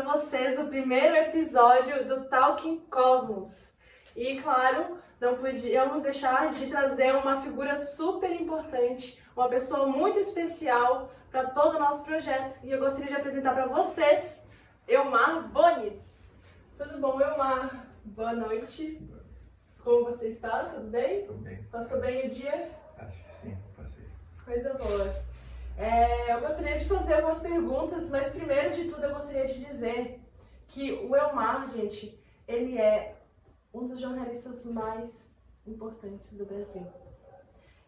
vocês o primeiro episódio do Talking Cosmos. E, claro, não podíamos deixar de trazer uma figura super importante, uma pessoa muito especial para todo o nosso projeto. E eu gostaria de apresentar para vocês Elmar Bonis. Tudo bom, Elmar? Boa noite. Como você está? Tudo bem? Tudo bem. Passou bem o dia? Acho que sim, passei. Coisa boa. Eu gostaria de fazer algumas perguntas, mas primeiro de tudo eu gostaria de dizer que o Elmar, gente, ele é um dos jornalistas mais importantes do Brasil.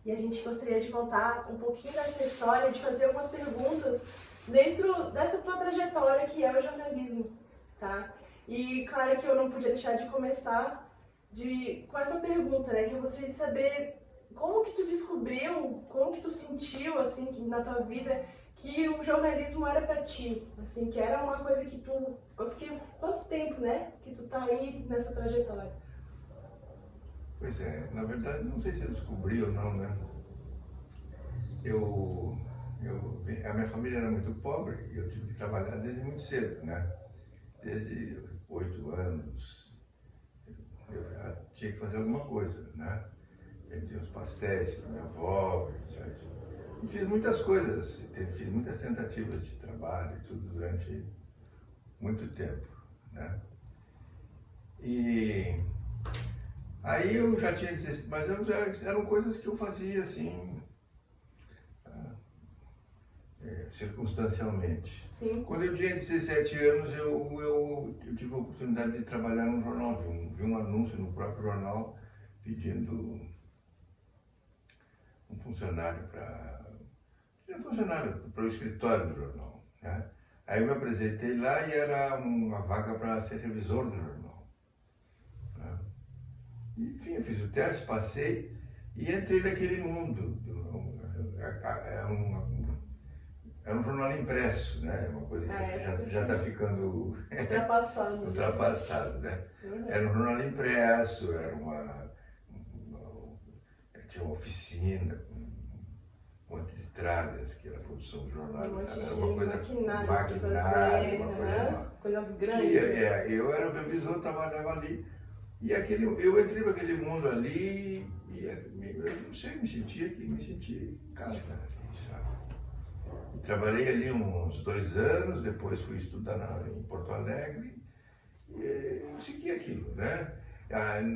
E a gente gostaria de contar um pouquinho dessa história, de fazer algumas perguntas dentro dessa tua trajetória que é o jornalismo, tá? E claro que eu não podia deixar de começar com essa pergunta, né? Que eu gostaria de saber como que tu descobriu, como que tu sentiu, assim, na tua vida, que o jornalismo era pra ti, assim, que era uma coisa que tu... Porque quanto tempo, né, que tu tá aí nessa trajetória? Pois é, na verdade, não sei se eu descobri ou não, né? A minha família era muito pobre e eu tive que trabalhar desde muito cedo, né? Desde 8 anos, eu já tinha que fazer alguma coisa, né? Vendi uns pastéis para minha avó, sabe? E fiz muitas coisas, fiz muitas tentativas de trabalho e tudo durante muito tempo, né? E aí eu já tinha 16, mas eram coisas que eu fazia assim, circunstancialmente. Sim. Quando eu tinha 17 anos, eu tive a oportunidade de trabalhar num jornal, vi um anúncio no próprio jornal pedindo um funcionário para o escritório do jornal, né? Aí eu me apresentei lá e era uma vaga para ser revisor do jornal, né? Enfim, eu fiz o teste, passei e entrei naquele mundo. É um jornal impresso, né? Uma coisa que já está ficando ultrapassado, né? Uhum. Era um jornal impresso, tinha uma oficina, um monte de tralhas, que era a produção do jornal. Um monte Era de uma coisa maquinário, uma coisa coisas grandes. E eu era o revisor, trabalhava ali. E eu entrei para aquele mundo ali e eu não sei, me senti em casa, sabe? E trabalhei ali uns 2 anos, depois fui estudar em Porto Alegre e segui aquilo, né?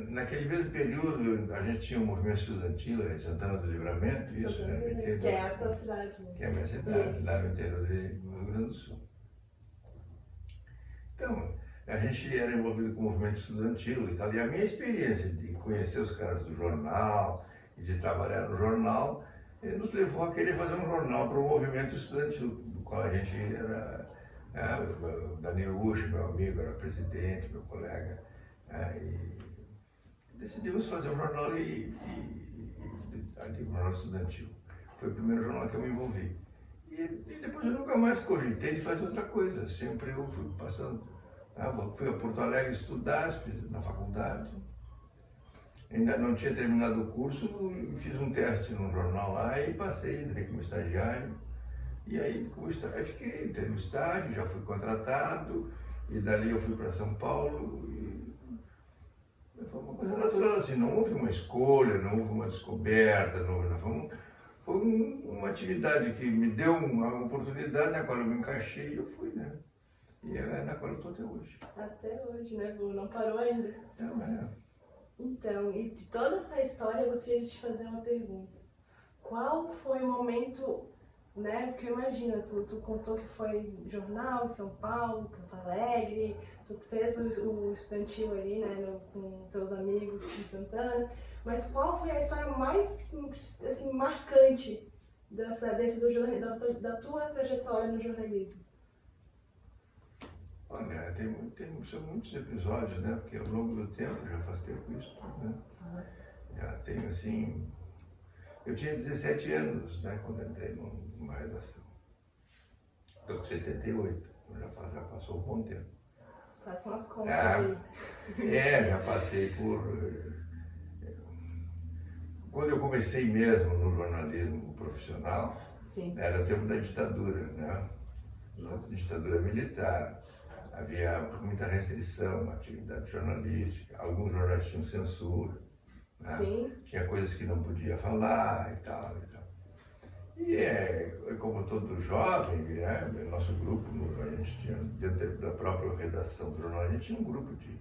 Naquele mesmo período, a gente tinha um movimento estudantil em Santana do Livramento, isso, né? Que é a tua cidade, né? Que é a minha cidade, Isso. lá no interior do Rio Grande do Sul. Então, a gente era envolvido com o movimento estudantil e tal, e a minha experiência de conhecer os caras do jornal e de trabalhar no jornal nos levou a querer fazer um jornal para o movimento estudantil, do qual a gente era, o Danilo Ucho, meu amigo, era presidente, meu colega, e decidimos fazer um jornal um jornal estudantil. Foi o primeiro jornal que eu me envolvi. E depois eu nunca mais cogitei de fazer outra coisa, sempre eu fui passando. Fui a Porto Alegre estudar, fiz na faculdade. Ainda não tinha terminado o curso, fiz um teste num jornal lá e passei, entrei como estagiário. E aí, entrei no estágio, já fui contratado, e dali eu fui para São Paulo. E foi uma coisa natural, assim, não houve uma escolha, não houve uma descoberta, foi uma atividade que me deu uma oportunidade na qual eu me encaixei e eu fui, né? E é na qual eu estou até hoje. Até hoje, né, Vô? Não parou ainda. Então, e de toda essa história, eu gostaria de te fazer uma pergunta. Qual foi o momento, né, porque imagina, tu contou que foi jornal em São Paulo, Porto Alegre, tu fez o estudantil ali, né, com teus amigos em Santana, mas qual foi a história mais, assim, marcante dentro da tua trajetória no jornalismo? Olha, são muitos episódios, né? Porque ao longo do tempo, já faz tempo isso, né? Já tenho assim... Eu tinha 17 anos, né? Quando entrei numa redação. Estou com 78, já passou um bom tempo. Faça umas contas aí. Já passei por... Quando eu comecei mesmo no jornalismo profissional, Sim. era o tempo da ditadura, né? Ditadura militar. havia muita restrição na atividade jornalística, alguns jornais tinham censura, né? Sim. Tinha coisas que não podia falar e tal, e tal. E como todo jovem, né? Nosso grupo, a gente tinha, dentro da própria redação do jornal, a gente tinha um grupo de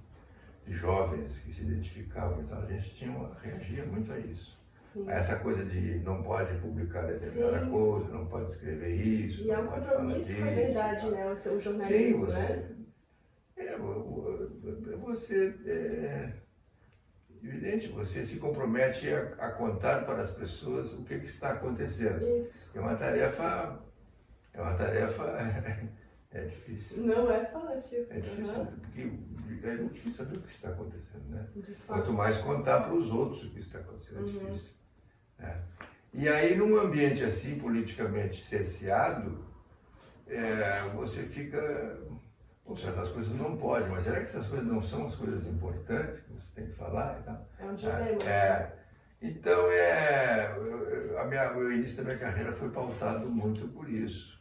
jovens que se identificavam, então a gente reagia muito a isso. Sim. A essa coisa de não pode publicar determinada coisa, não pode escrever isso, E não é um pode compromisso falar com a disso. verdade, né? O seu jornalismo, Sim, né? Evidente, você se compromete a contar para as pessoas o que está acontecendo. Isso. É uma tarefa é difícil. Não é fácil. É difícil, porque é muito difícil saber o que está acontecendo, né? De fato. Quanto mais contar para os outros o que está acontecendo, é Uhum. difícil. Né? E aí, num ambiente assim, politicamente cerceado, você fica... Bom, certas coisas não pode, mas será que essas coisas não são as coisas importantes que você tem que falar e tal? É um dilema. Então, o início da minha carreira foi pautado muito por isso.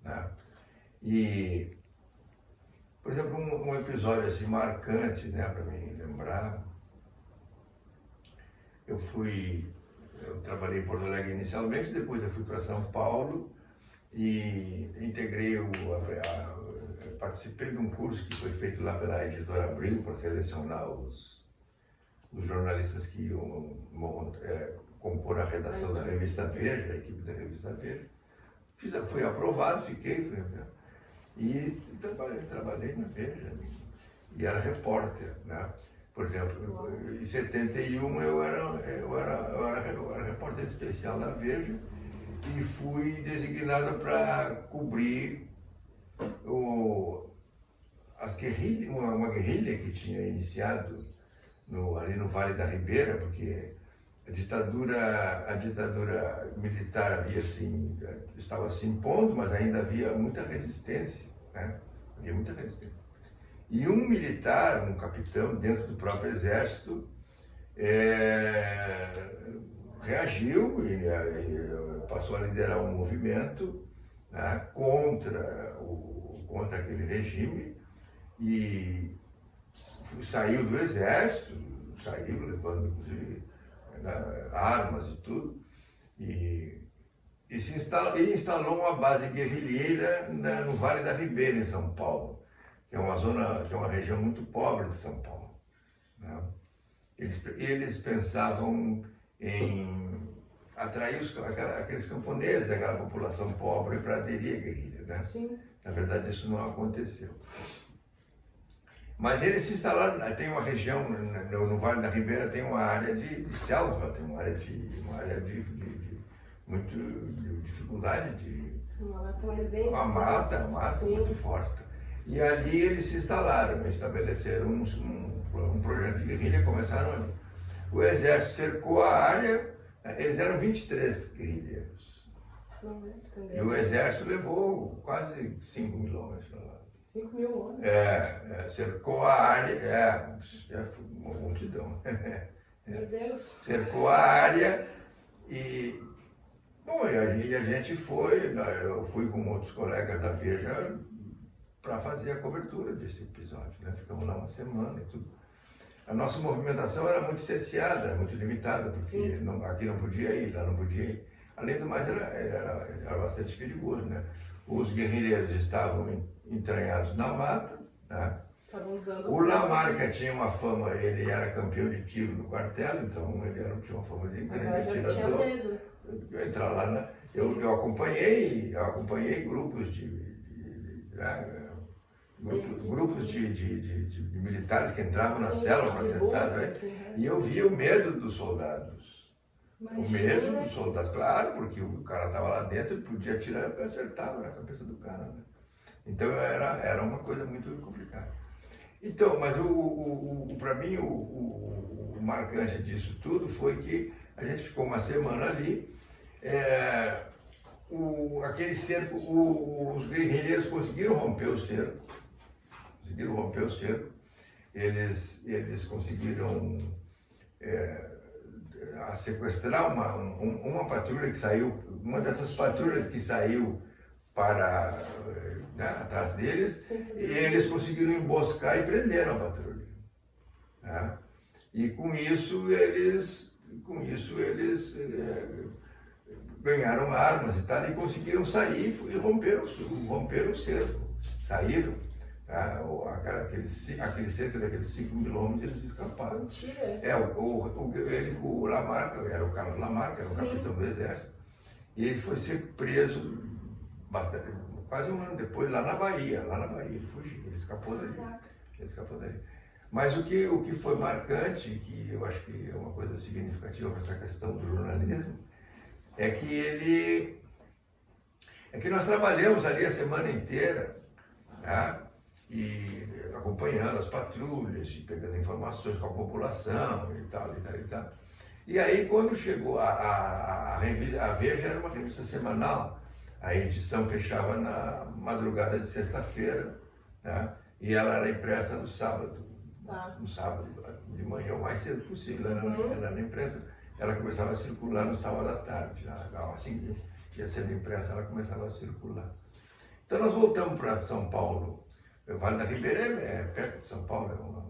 Né? E, por exemplo, um episódio assim, marcante, né, para mim lembrar, eu trabalhei em Porto Alegre inicialmente, depois eu fui para São Paulo e integrei participei de um curso que foi feito lá pela editora Abril para selecionar os jornalistas que iam compor a redação da revista Veja, a equipe da revista Veja. Fui aprovado, e trabalhei na Veja e era repórter, né? Por exemplo, em 71 eu era repórter especial da Veja e fui designado para cobrir uma guerrilha que tinha iniciado ali no Vale da Ribeira, porque a ditadura militar estava se impondo, mas ainda havia muita resistência, né? Havia muita resistência. E um militar, um capitão dentro do próprio exército, reagiu e passou a liderar um movimento, né, contra aquele regime e saiu do exército, saiu levando inclusive armas e tudo, e ele instalou uma base guerrilheira no Vale da Ribeira, em São Paulo, que é uma região muito pobre de São Paulo. Né? Eles pensavam em atrair aqueles camponeses, aquela população pobre, para aderir à guerrilha. Né? Sim. Na verdade, isso não aconteceu. Mas eles se instalaram, tem uma região, no Vale da Ribeira tem uma área de selva, tem uma área de dificuldade uma mata muito forte. E ali eles se instalaram, estabeleceram um projeto de guerrilha, começaram ali. O exército cercou a área, eles eram 23 guerrilheiros. E o exército levou quase 5 mil homens para lá. 5 mil homens? Cercou a área, uma multidão. Meu Deus. Cercou a área e, bom, e a gente eu fui com outros colegas da Veja para fazer a cobertura desse episódio, né? Ficamos lá uma semana e tudo. A nossa movimentação era muito cerceada, muito limitada, porque aqui não podia ir, lá não podia ir. Além do mais, era bastante perigoso, né? Os guerrilheiros estavam entranhados na mata, né? O Lamarca tinha uma fama, ele era campeão de tiro no quartel, então ele tinha uma fama de grande atirador. Entrar lá, eu acompanhei grupos de militares que entravam na cela para tentar, né? E eu via o medo dos soldados. Imagina. O medo dos soldados, claro, porque o cara estava lá dentro e podia atirar e acertava na cabeça do cara, né? Então era uma coisa muito complicada. Então, mas para mim o marcante disso tudo foi que a gente ficou uma semana ali, aquele cerco, os guerrilheiros conseguiram romper o cerco, eles conseguiram sequestrar uma patrulha que saiu, uma dessas patrulhas que saiu para né, atrás deles, Sim. e eles conseguiram emboscar e prenderam a patrulha. Né? E com isso eles ganharam armas e tal, e conseguiram sair e romperam o cerco. Saíram. Tá? Aquele cerco daqueles 5 quilômetros, eles escaparam. Mentira. O Lamarca, era o Carlos Lamarca, era o capitão do exército, e ele foi ser preso quase um ano depois, lá na Bahia, ele fugiu, ele escapou dali. Mas o que foi marcante, que eu acho que é uma coisa significativa para essa questão do jornalismo, é que nós trabalhamos ali a semana inteira, tá? E acompanhando as patrulhas, e pegando informações com a população e tal. E aí quando chegou a Veja era uma revista semanal, a edição fechava na madrugada de sexta-feira, tá? E ela era impressa no sábado. Tá. No sábado, de manhã, o mais cedo possível, ela era impressa, ela começava a circular no sábado à tarde, assim que ia sendo impressa, ela começava a circular. Então nós voltamos para São Paulo, o Vale da Ribeira é perto de São Paulo,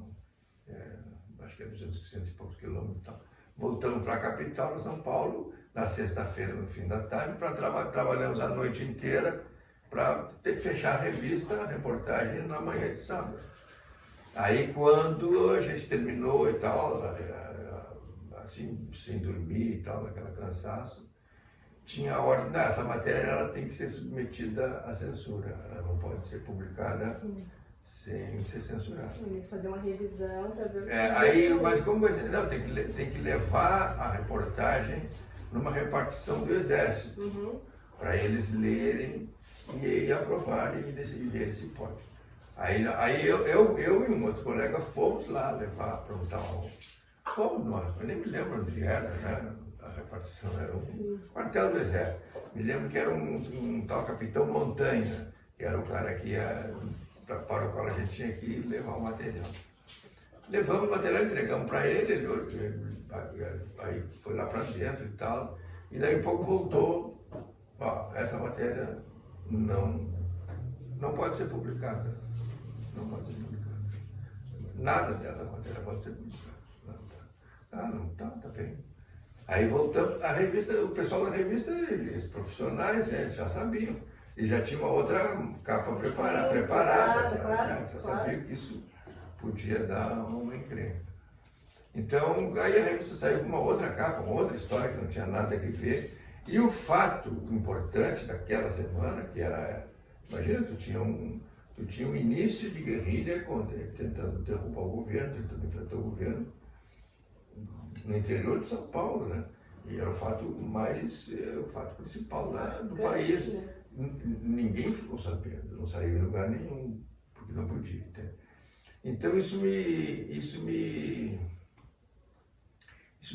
acho que é 200 e poucos quilômetros e tal. Voltamos para a capital de São Paulo, na sexta-feira, no fim da tarde, trabalhamos a noite inteira para fechar a revista, a reportagem na manhã de sábado. Aí quando a gente terminou e tal, assim, sem dormir e tal, naquela cansaço, tinha a ordem, essa matéria ela tem que ser submetida à censura, ela não pode ser publicada sem ser censurada. Eles faziam uma revisão para ver o que mas como vai ser? Não, tem que levar a reportagem numa repartição do Exército, para eles lerem e aprovarem e decidirem se pode. Aí eu e um outro colega fomos lá levar para um tal. Eu nem me lembro onde era, né? A repartição era um quartel do Exército. Me lembro que era um tal capitão Montanha, que era o cara que ia, para o qual a gente tinha que levar o material. Levamos o material, entregamos para ele, aí foi lá para dentro e tal, e daí um pouco voltou, essa matéria não pode ser publicada. Não pode ser publicada. Nada dessa matéria pode ser publicada. Tá bem. Aí voltamos, a revista, o pessoal da revista, os profissionais, eles já sabiam. E já tinha uma outra capa preparada. Claro. Sabia que isso podia dar uma encrenca. Então, aí a revista saiu com uma outra capa, uma outra história que não tinha nada a ver. E o fato importante daquela semana, que era, imagina, tu tinha um início de guerrilha tentando derrubar o governo, tentando enfrentar o governo no interior de São Paulo, né? E era o fato principal do país. Né? Ninguém ficou sabendo, não saiu em lugar nenhum, porque não podia. Entende? Então isso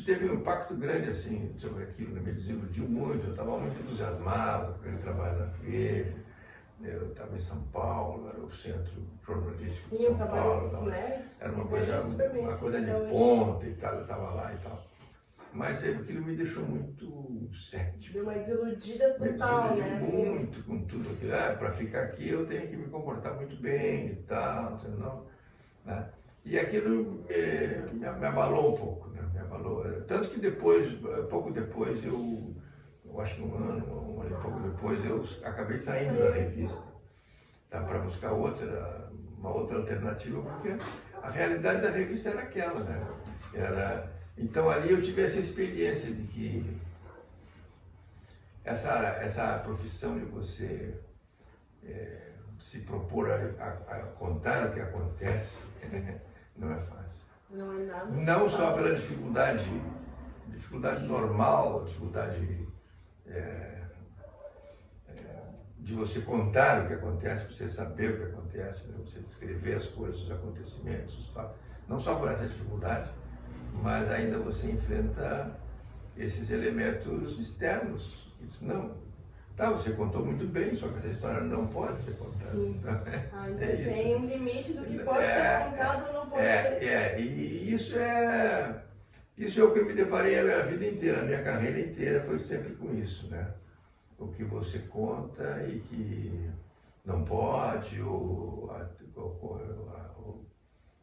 teve um impacto grande assim, sobre aquilo, me desiludiu muito, eu estava muito entusiasmado com aquele trabalho na Veja. Eu estava em São Paulo, era o centro jornalístico de São Paulo. Era uma coisa de ponta e tal, eu estava lá e tal. Mas aquilo me deixou muito cético. Deu uma desiludida total, né? Muito com tudo aquilo. Para ficar aqui eu tenho que me comportar muito bem e tal, senão, né? E aquilo me abalou um pouco, né? Me abalou. Tanto que pouco depois, eu acho que um ano e pouco depois, eu acabei saindo da revista, tá? Para buscar uma outra alternativa, porque a realidade da revista era aquela, né? Então ali eu tive essa experiência de que essa profissão de você se propor a contar o que acontece, não é fácil. Não é nada. Não só pela dificuldade normal, dificuldade de você contar o que acontece, você saber o que acontece, né? Você descrever as coisas, os acontecimentos, os fatos. Não só por essa dificuldade, mas ainda você enfrenta esses elementos externos. Não, você contou muito bem, só que essa história não pode ser contada. Sim. Ainda tem um limite do que pode ser contado ou não pode ser. E isso é o que eu me deparei a minha vida inteira, a minha carreira inteira foi sempre com isso, né? O que você conta e não pode, ou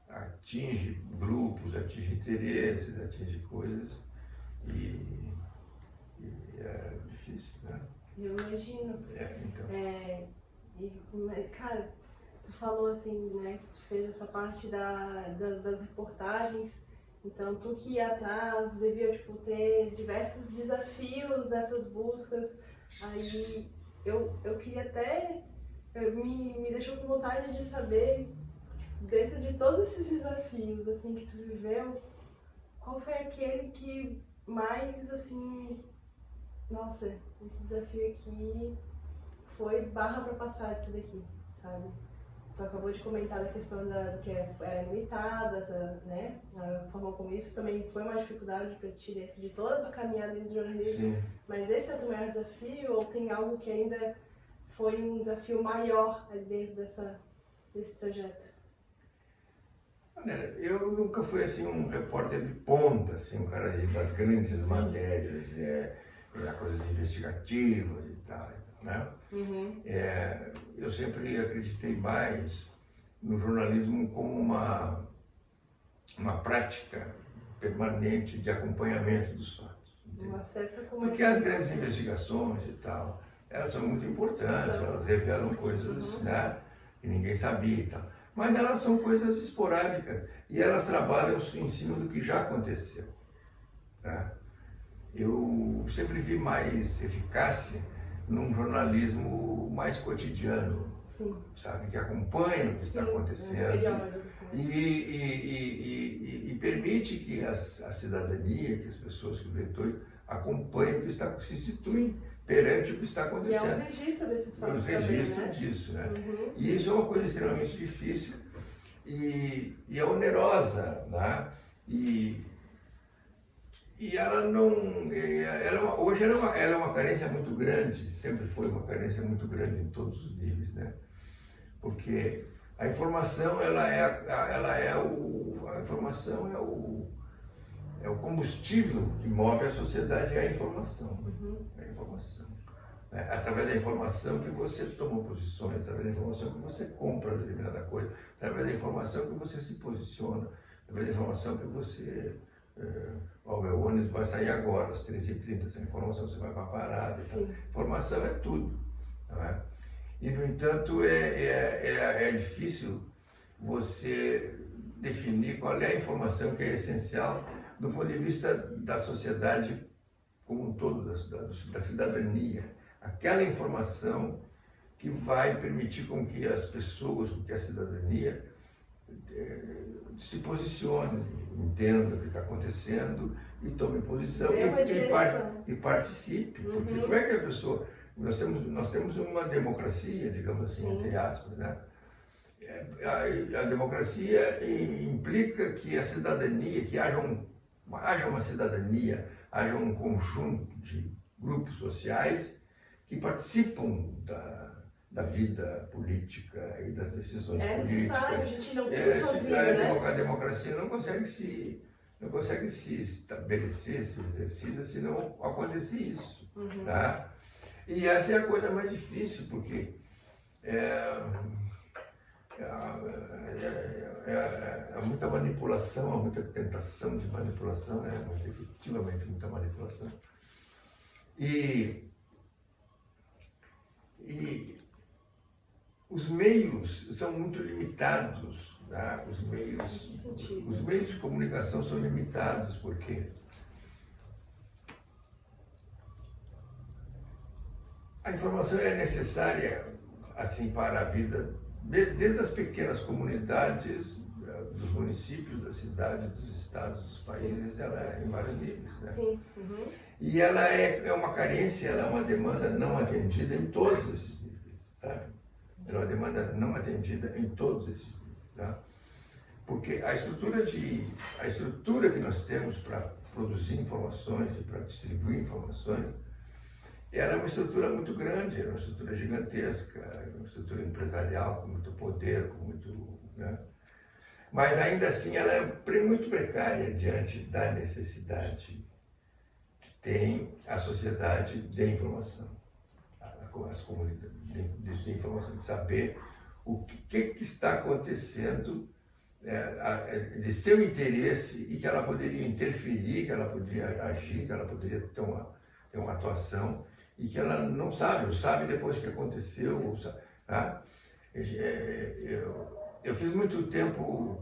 atinge grupos, atinge interesses, atinge coisas, e é difícil, né? Eu imagino. Então. Cara, tu falou assim, né, que tu fez essa parte das reportagens, então tu que ia atrás devia, tipo, ter diversos desafios nessas buscas, aí eu queria até, me deixou com vontade de saber, tipo, dentro de todos esses desafios, assim, que tu viveu, qual foi aquele que mais, assim, nossa, esse desafio aqui foi barra pra passar disso daqui, sabe? Tu acabou de comentar da questão do que era limitada, né? A forma como isso também foi uma dificuldade para ti dentro de toda a tua caminhada dentro do jornalismo. Sim. Mas esse é o teu maior desafio ou tem algo que ainda foi um desafio maior ali dentro desse trajeto? Eu nunca fui assim um repórter de ponta, assim, um cara das grandes matérias, coisas investigativas e tal, né? Uhum. Eu sempre acreditei mais no jornalismo como uma prática permanente de acompanhamento dos fatos. Um acesso à comunicação. Porque as grandes investigações e tal, elas são muito importantes, elas revelam coisas, né, que ninguém sabia e tal. Mas elas são coisas esporádicas e elas trabalham em cima do que já aconteceu, né? Eu sempre vi mais eficácia num jornalismo mais cotidiano, Sim. sabe, que acompanha o que está acontecendo e permite que a cidadania, que as pessoas, que os leitores acompanhem o que está, se situem perante o que está acontecendo. E é um registro desses fatos um registro também, né? disso, né? Uhum. E isso é uma coisa extremamente difícil e é onerosa, né? E ela não, hoje ela é uma carência muito grande, sempre foi uma carência muito grande em todos os níveis, né? Porque a informação, a informação é o combustível que move a sociedade, é a informação. Uhum. É a informação. É através da informação que você toma posições, através da informação que você compra determinada coisa, através da informação que você se posiciona, através da informação que você... meu ônibus vai sair agora, às 13h30, essa informação você vai para a parada. Então, informação é tudo. Não é? E, no entanto, é difícil você definir qual é a informação que é essencial do ponto de vista da sociedade como um todo, da cidadania. Aquela informação que vai permitir com que as pessoas, com que a cidadania se posicione, entenda o que está acontecendo e tome posição e participe. Porque como é que a pessoa... Nós temos uma democracia, digamos assim, entre aspas, né? A democracia implica que a cidadania, que haja uma cidadania, haja um conjunto de grupos sociais que participam da vida política e das decisões políticas. É necessário, a gente não vive sozinho, né? A democracia não consegue se estabelecer, se exercida, se não acontecer isso. Uhum. Tá? E essa é a coisa mais difícil, porque há muita manipulação, há muita tentação de manipulação, efetivamente muita manipulação. E os meios são muito limitados, tá? Os meios de comunicação são limitados, porque a informação é necessária assim para a vida, desde as pequenas comunidades, dos municípios, das cidades, dos estados, dos países. Ela é em vários níveis, né? Sim. Uhum. E ela é uma carência, ela é uma demanda não atendida em todos esses níveis, tá? Ela é uma demanda não atendida em todos esses níveis, tá? Porque a estrutura que nós temos para produzir informações e para distribuir informações, ela é uma estrutura muito grande, é uma estrutura gigantesca, é uma estrutura empresarial com muito poder, com muito... né? Mas ainda assim ela é muito precária diante da necessidade que tem a sociedade de informação. as comunidades, de informação, de saber o que está acontecendo de seu interesse e que ela poderia interferir, que ela poderia agir, que ela poderia ter uma atuação e que ela não sabe, ou sabe depois que aconteceu. Ou sabe, tá? Eu fiz muito tempo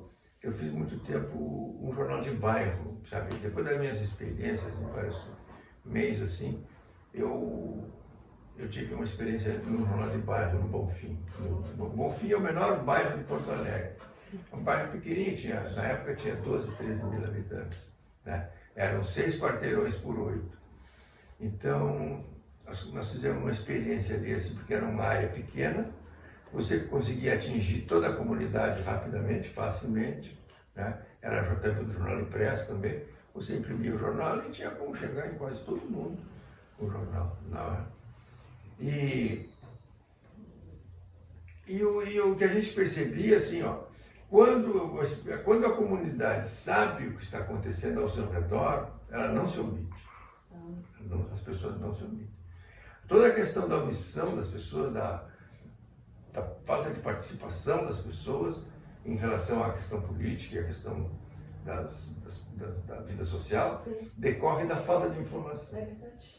um jornal de bairro, sabe? Depois das minhas experiências em vários meios assim, eu tive uma experiência num jornal de bairro no Bonfim. O Bonfim é o menor bairro de Porto Alegre. Um bairro pequenininho, na época tinha 12, 13 mil habitantes. Né? Eram 6 quarteirões por 8. Então, nós fizemos uma experiência desse, porque era uma área pequena, você conseguia atingir toda a comunidade rapidamente, facilmente. Né? Era tempo do jornal impresso também. Você imprimia o jornal e tinha como chegar em quase todo mundo o jornal na hora. E o que a gente percebia, assim, ó, quando a comunidade sabe o que está acontecendo ao seu redor, ela não se omite. As pessoas não se omitem. Toda a questão da omissão das pessoas, da falta de participação das pessoas em relação à questão política e à questão da vida social, sim, decorre da falta de informação. É verdade.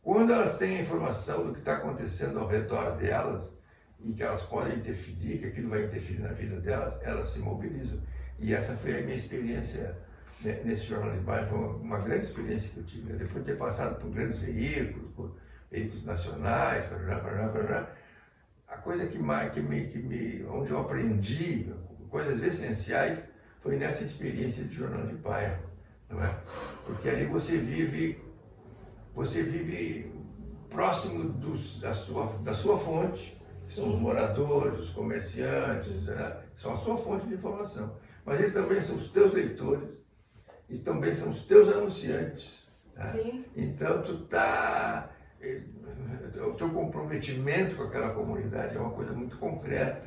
Quando elas têm a informação do que está acontecendo ao redor delas, e que elas podem interferir, que aquilo vai interferir na vida delas, elas se mobilizam. E essa foi a minha experiência nesse jornal de bairro, foi uma grande experiência que eu tive. Depois de ter passado por grandes veículos, por veículos nacionais, a coisa onde eu aprendi coisas essenciais foi nessa experiência de jornal de bairro, não é? Porque ali você vive próximo da sua fonte. São os moradores, os comerciantes, né? São a sua fonte de informação. Mas eles também são os teus leitores e também são os teus anunciantes. Né? Sim. Então, o teu comprometimento com aquela comunidade é uma coisa muito concreta.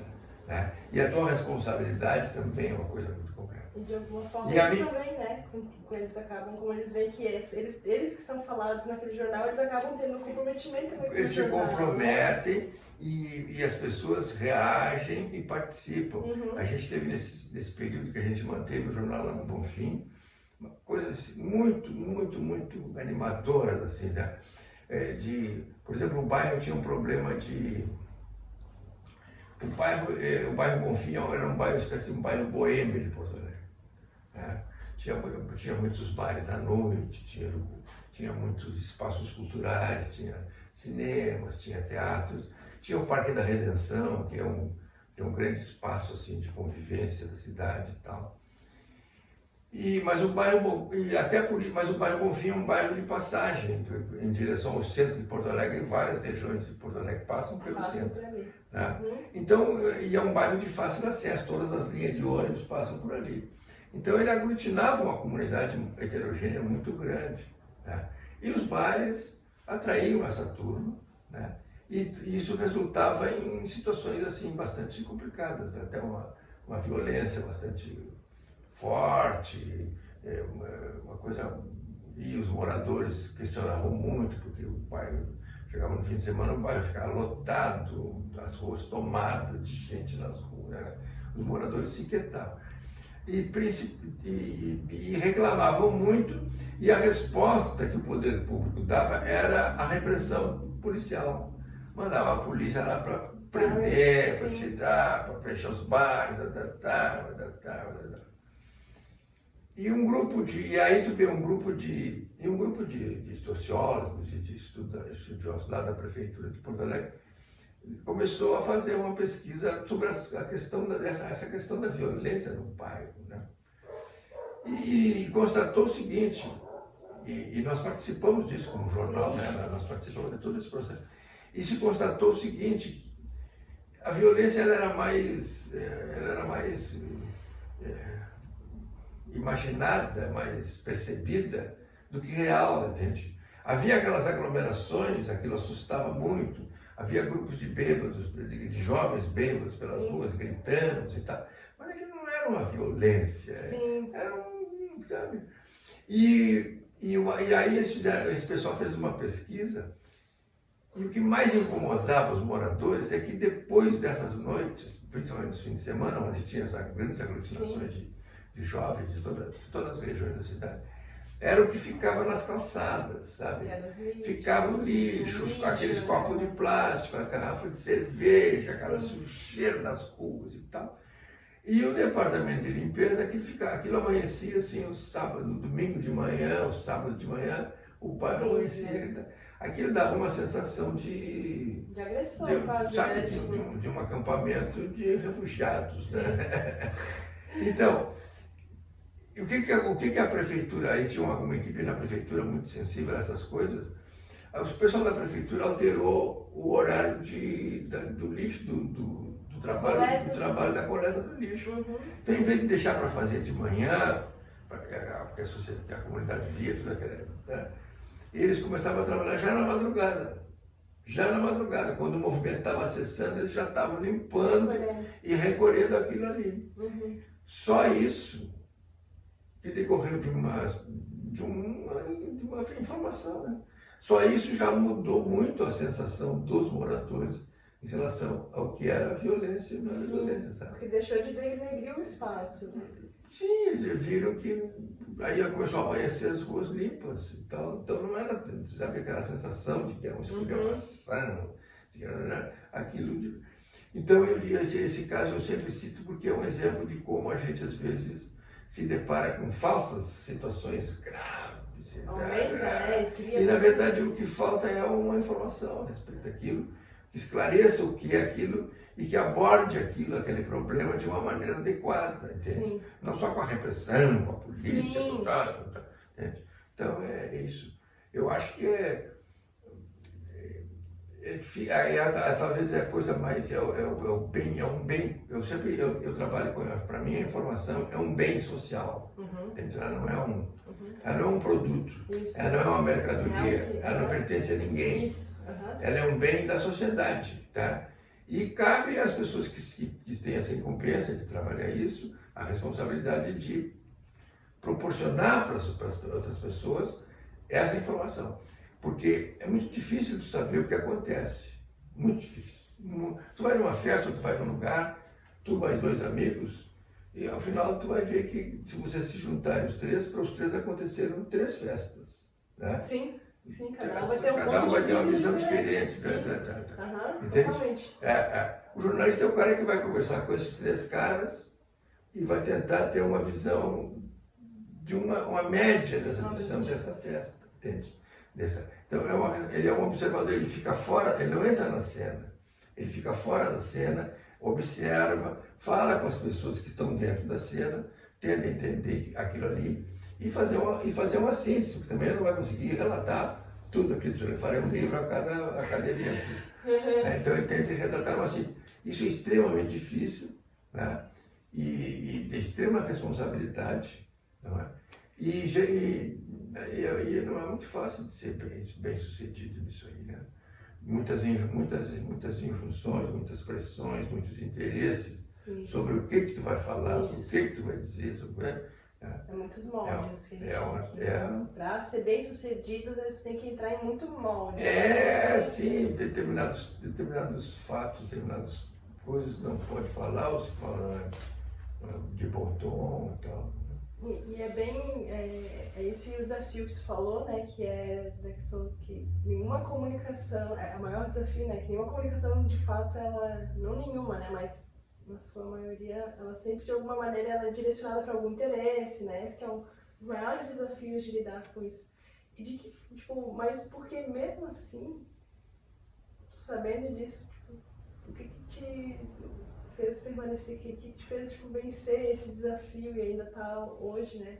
Né? E a tua responsabilidade também é uma coisa muito concreta. E de alguma forma eles também, né? Eles acabam, como eles veem que eles que são falados naquele jornal, eles acabam tendo um comprometimento com aquele jornal. Eles se comprometem e as pessoas reagem e participam. Uhum. A gente teve nesse período que a gente manteve o jornal lá no Bonfim, coisas muito, muito, muito animadoras, assim, né? Por exemplo, o bairro tinha um problema de... O bairro Bonfim era um bairro, espécie de um bairro boêmio de Porto Alegre. Né? Tinha muitos bares à noite, tinha muitos espaços culturais, tinha cinemas, tinha teatros, tinha o Parque da Redenção, que é um grande espaço assim, de convivência da cidade e tal. Mas o bairro Bonfim é um bairro de passagem em direção ao centro de Porto Alegre, e várias regiões de Porto Alegre passam pelo centro. Né? Uhum. Então, é um bairro de fácil acesso, todas as linhas de ônibus passam por ali. Então, ele aglutinava uma comunidade heterogênea muito grande. Né? E os bares atraíam essa turma, né? E isso resultava em situações assim, bastante complicadas, até uma violência bastante forte, uma coisa... E os moradores questionavam muito, porque o bairro chegava no fim de semana, o bairro ficava lotado, as ruas tomadas de gente nas ruas, né? Os moradores se inquietavam. E reclamavam muito, e a resposta que o poder público dava era a repressão policial. Mandava a polícia lá para prender, para tirar, para fechar os bares, E aí tu vê um grupo de sociólogos e de estudiosos lá da Prefeitura de Porto Alegre começou a fazer uma pesquisa sobre essa questão da violência no bairro, né? E constatou o seguinte, e nós participamos disso como jornal, né? Nós participamos de todo esse processo, e se constatou o seguinte: a violência ela era mais imaginada, mais percebida do que real, entende? Havia aquelas aglomerações, aquilo assustava muito, havia grupos de bêbados, de jovens bêbados pelas ruas, gritando e tal, mas aquilo não era uma violência, era sabe? E aí esse pessoal fez uma pesquisa E o que mais incomodava os moradores é que depois dessas noites, principalmente nos fins de semana, onde tinha essas grandes aglutinações de jovens de todas as regiões da cidade, era o que ficava nas calçadas, sabe? Ficava o lixo, aqueles copos de plástico, as garrafas de cerveja, aquela sujeira nas ruas e tal. E o departamento de limpeza, aquilo amanhecia assim, o sábado, no domingo de manhã, o sábado de manhã, o bairro amanhecia. Aquilo dava uma sensação de agressão, sabe, de um acampamento de refugiados. Né? Então, o que a prefeitura, aí tinha uma equipe na prefeitura muito sensível a essas coisas, o pessoal da prefeitura alterou o horário do lixo, do trabalho da coleta do lixo. Então, em vez de deixar para fazer de manhã, porque a comunidade via tudo aquilo, né? Eles começavam a trabalhar já na madrugada. Já na madrugada, quando o movimento estava cessando, eles já estavam limpando e recolhendo aquilo ali. Só isso que decorreu de uma informação, né? Só isso já mudou muito a sensação dos moradores em relação ao que era a violência e não era violência, sabe? Porque deixou de denegrir o espaço, né? Sim, eles viram que aí começou a amanhecer as ruas limpas e tal. Então não era, sabe, aquela sensação de que era uma esculhambação, aquilo. Então esse caso eu sempre cito porque é um exemplo de como a gente às vezes se depara com falsas situações graves. E na verdade o que falta é uma informação a respeito daquilo, que esclareça o que é aquilo e que aborde aquele problema de uma maneira adequada, entende? Não só com a repressão, com a polícia, entende? Então é isso. Eu acho que talvez é a coisa mais, é o bem, é um bem. Eu trabalho com, para mim a informação é um bem social. Ela não é um produto, ela não é uma mercadoria, ela não pertence a ninguém. Ela é um bem da sociedade, tá? E cabe às pessoas que têm essa incumbência de trabalhar isso, a responsabilidade de proporcionar para as outras pessoas essa informação. Porque é muito difícil de saber o que acontece. Muito difícil. Tu vai numa festa, tu vai num lugar, tu vai 2 amigos, e ao final tu vai ver que se você se juntarem os 3, para os 3 aconteceram 3 festas. Né? Sim, cada um vai ter uma visão diferente. Totalmente. O jornalista é o cara que vai conversar com esses 3 caras e vai tentar ter uma visão de uma média dessa visão dessa festa, entende? Então ele é um observador, ele fica fora, ele não entra na cena, ele fica fora da cena, observa, fala com as pessoas que estão dentro da cena, tenta entender aquilo ali e fazer uma síntese, porque também ele não vai conseguir relatar tudo aquilo, ele fará um livro a cada evento. Então ele tenta relatar uma síntese. Isso é extremamente difícil, né? E de extrema responsabilidade, não é? E não é muito fácil de ser bem sucedido nisso aí, né? Muitas injunções, muitas pressões, muitos interesses sobre o que tu vai falar, sobre o que tu vai dizer, muitos moldes que a gente para ser bem sucedido, às vezes tem que entrar em muito molde. Sim, determinados fatos, determinadas coisas não pode falar, ou se fala de bom tom e tal. E é bem, esse desafio que tu falou, né, que é da questão que nenhuma comunicação, o maior desafio, né, que nenhuma comunicação de fato, não nenhuma, né, mas na sua maioria, ela sempre de alguma maneira ela é direcionada para algum interesse, né, esse que é um dos maiores desafios de lidar com isso. E de que, mas porque mesmo assim, sabendo disso, o que te fez permanecer, que te fez vencer esse desafio e ainda tá hoje, né?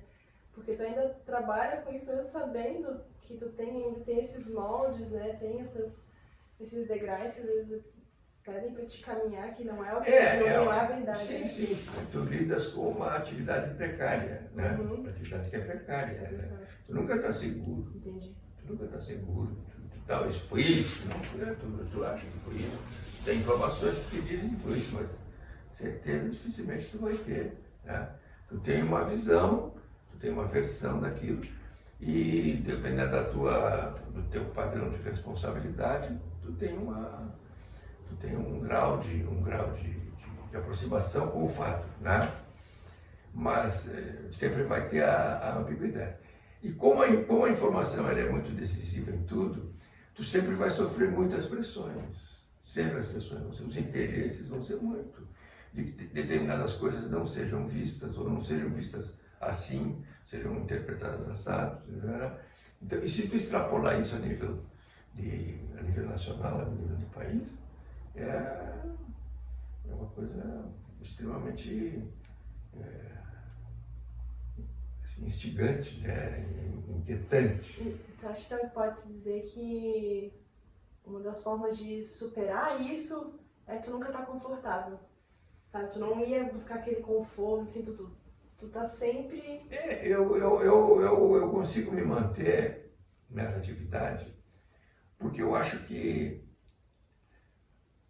Porque tu ainda trabalha com isso mesmo sabendo que tu ainda tem esses moldes, né? Tem esses degraus que às vezes pedem para te caminhar, que não é o que não é a verdade. Sim. Tu lidas com uma atividade precária, né? Uma atividade que é precária. Né? Tu nunca está seguro. Entendi. Tu nunca está seguro. Talvez foi isso, não foi? Tu acha que foi isso? Tem informações que dizem que foi isso, mas certeza dificilmente tu vai ter. Né? Tu tem uma visão, tu tem uma versão daquilo e dependendo do teu padrão de responsabilidade, tu tem um grau de aproximação com o fato, né? Mas sempre vai ter a ambiguidade. E como a informação ela é muito decisiva em tudo, tu sempre vai sofrer muitas pressões. Sempre as pressões, os interesses vão ser muito. De que determinadas coisas não sejam vistas, ou não sejam vistas assim, sejam interpretadas assado. Né? Então, e se tu extrapolar isso a nível nacional, a nível de país, é uma coisa extremamente instigante, né? Inquietante. Então, acho que pode-se dizer que uma das formas de superar isso é tu nunca estar confortável, sabe? Tu não ia buscar aquele conforto, assim, tu tá sempre... Eu consigo me manter nessa atividade porque eu acho que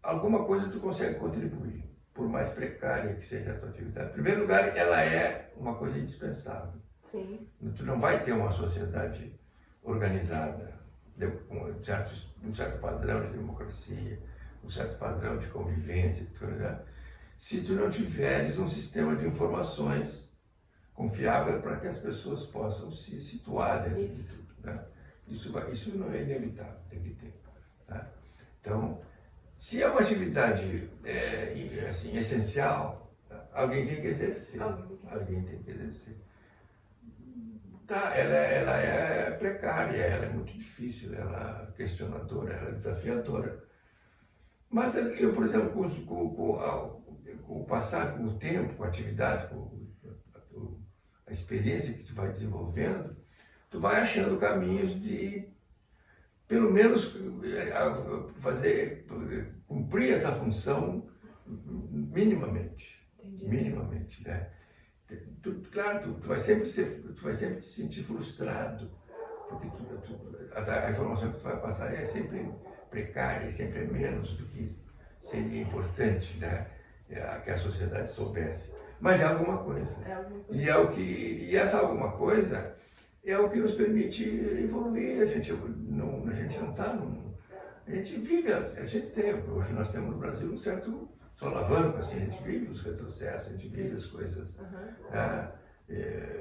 alguma coisa tu consegue contribuir, por mais precária que seja a tua atividade. Em primeiro lugar, ela é uma coisa indispensável. Sim. Tu não vai ter uma sociedade organizada, com um certo padrão de democracia, um certo padrão de convivência, se tu não tiveres um sistema de informações confiável para que as pessoas possam se situar dentro de tudo. Né? Isso não é inevitável, tem que ter. Tá? Então, se é uma atividade assim, essencial, alguém tem que exercer. Alguém tem que exercer. Tá, ela é precária, ela é muito difícil, ela é questionadora, ela é desafiadora. Mas eu, por exemplo, com o passar, com o tempo, com a atividade, com a experiência que tu vai desenvolvendo, tu vai achando caminhos de, pelo menos, cumprir essa função minimamente. Entendi. Minimamente, né? Claro, tu vai sempre te sentir frustrado, porque a informação que tu vai passar é sempre precária, sempre é menos do que seria importante, né? Que a sociedade soubesse. Mas é alguma coisa. E essa alguma coisa é o que nos permite evoluir. A gente não está a gente vive, a gente tem, hoje nós temos no Brasil um certo solavanco, assim, a gente vive os retrocessos, a gente vive as coisas,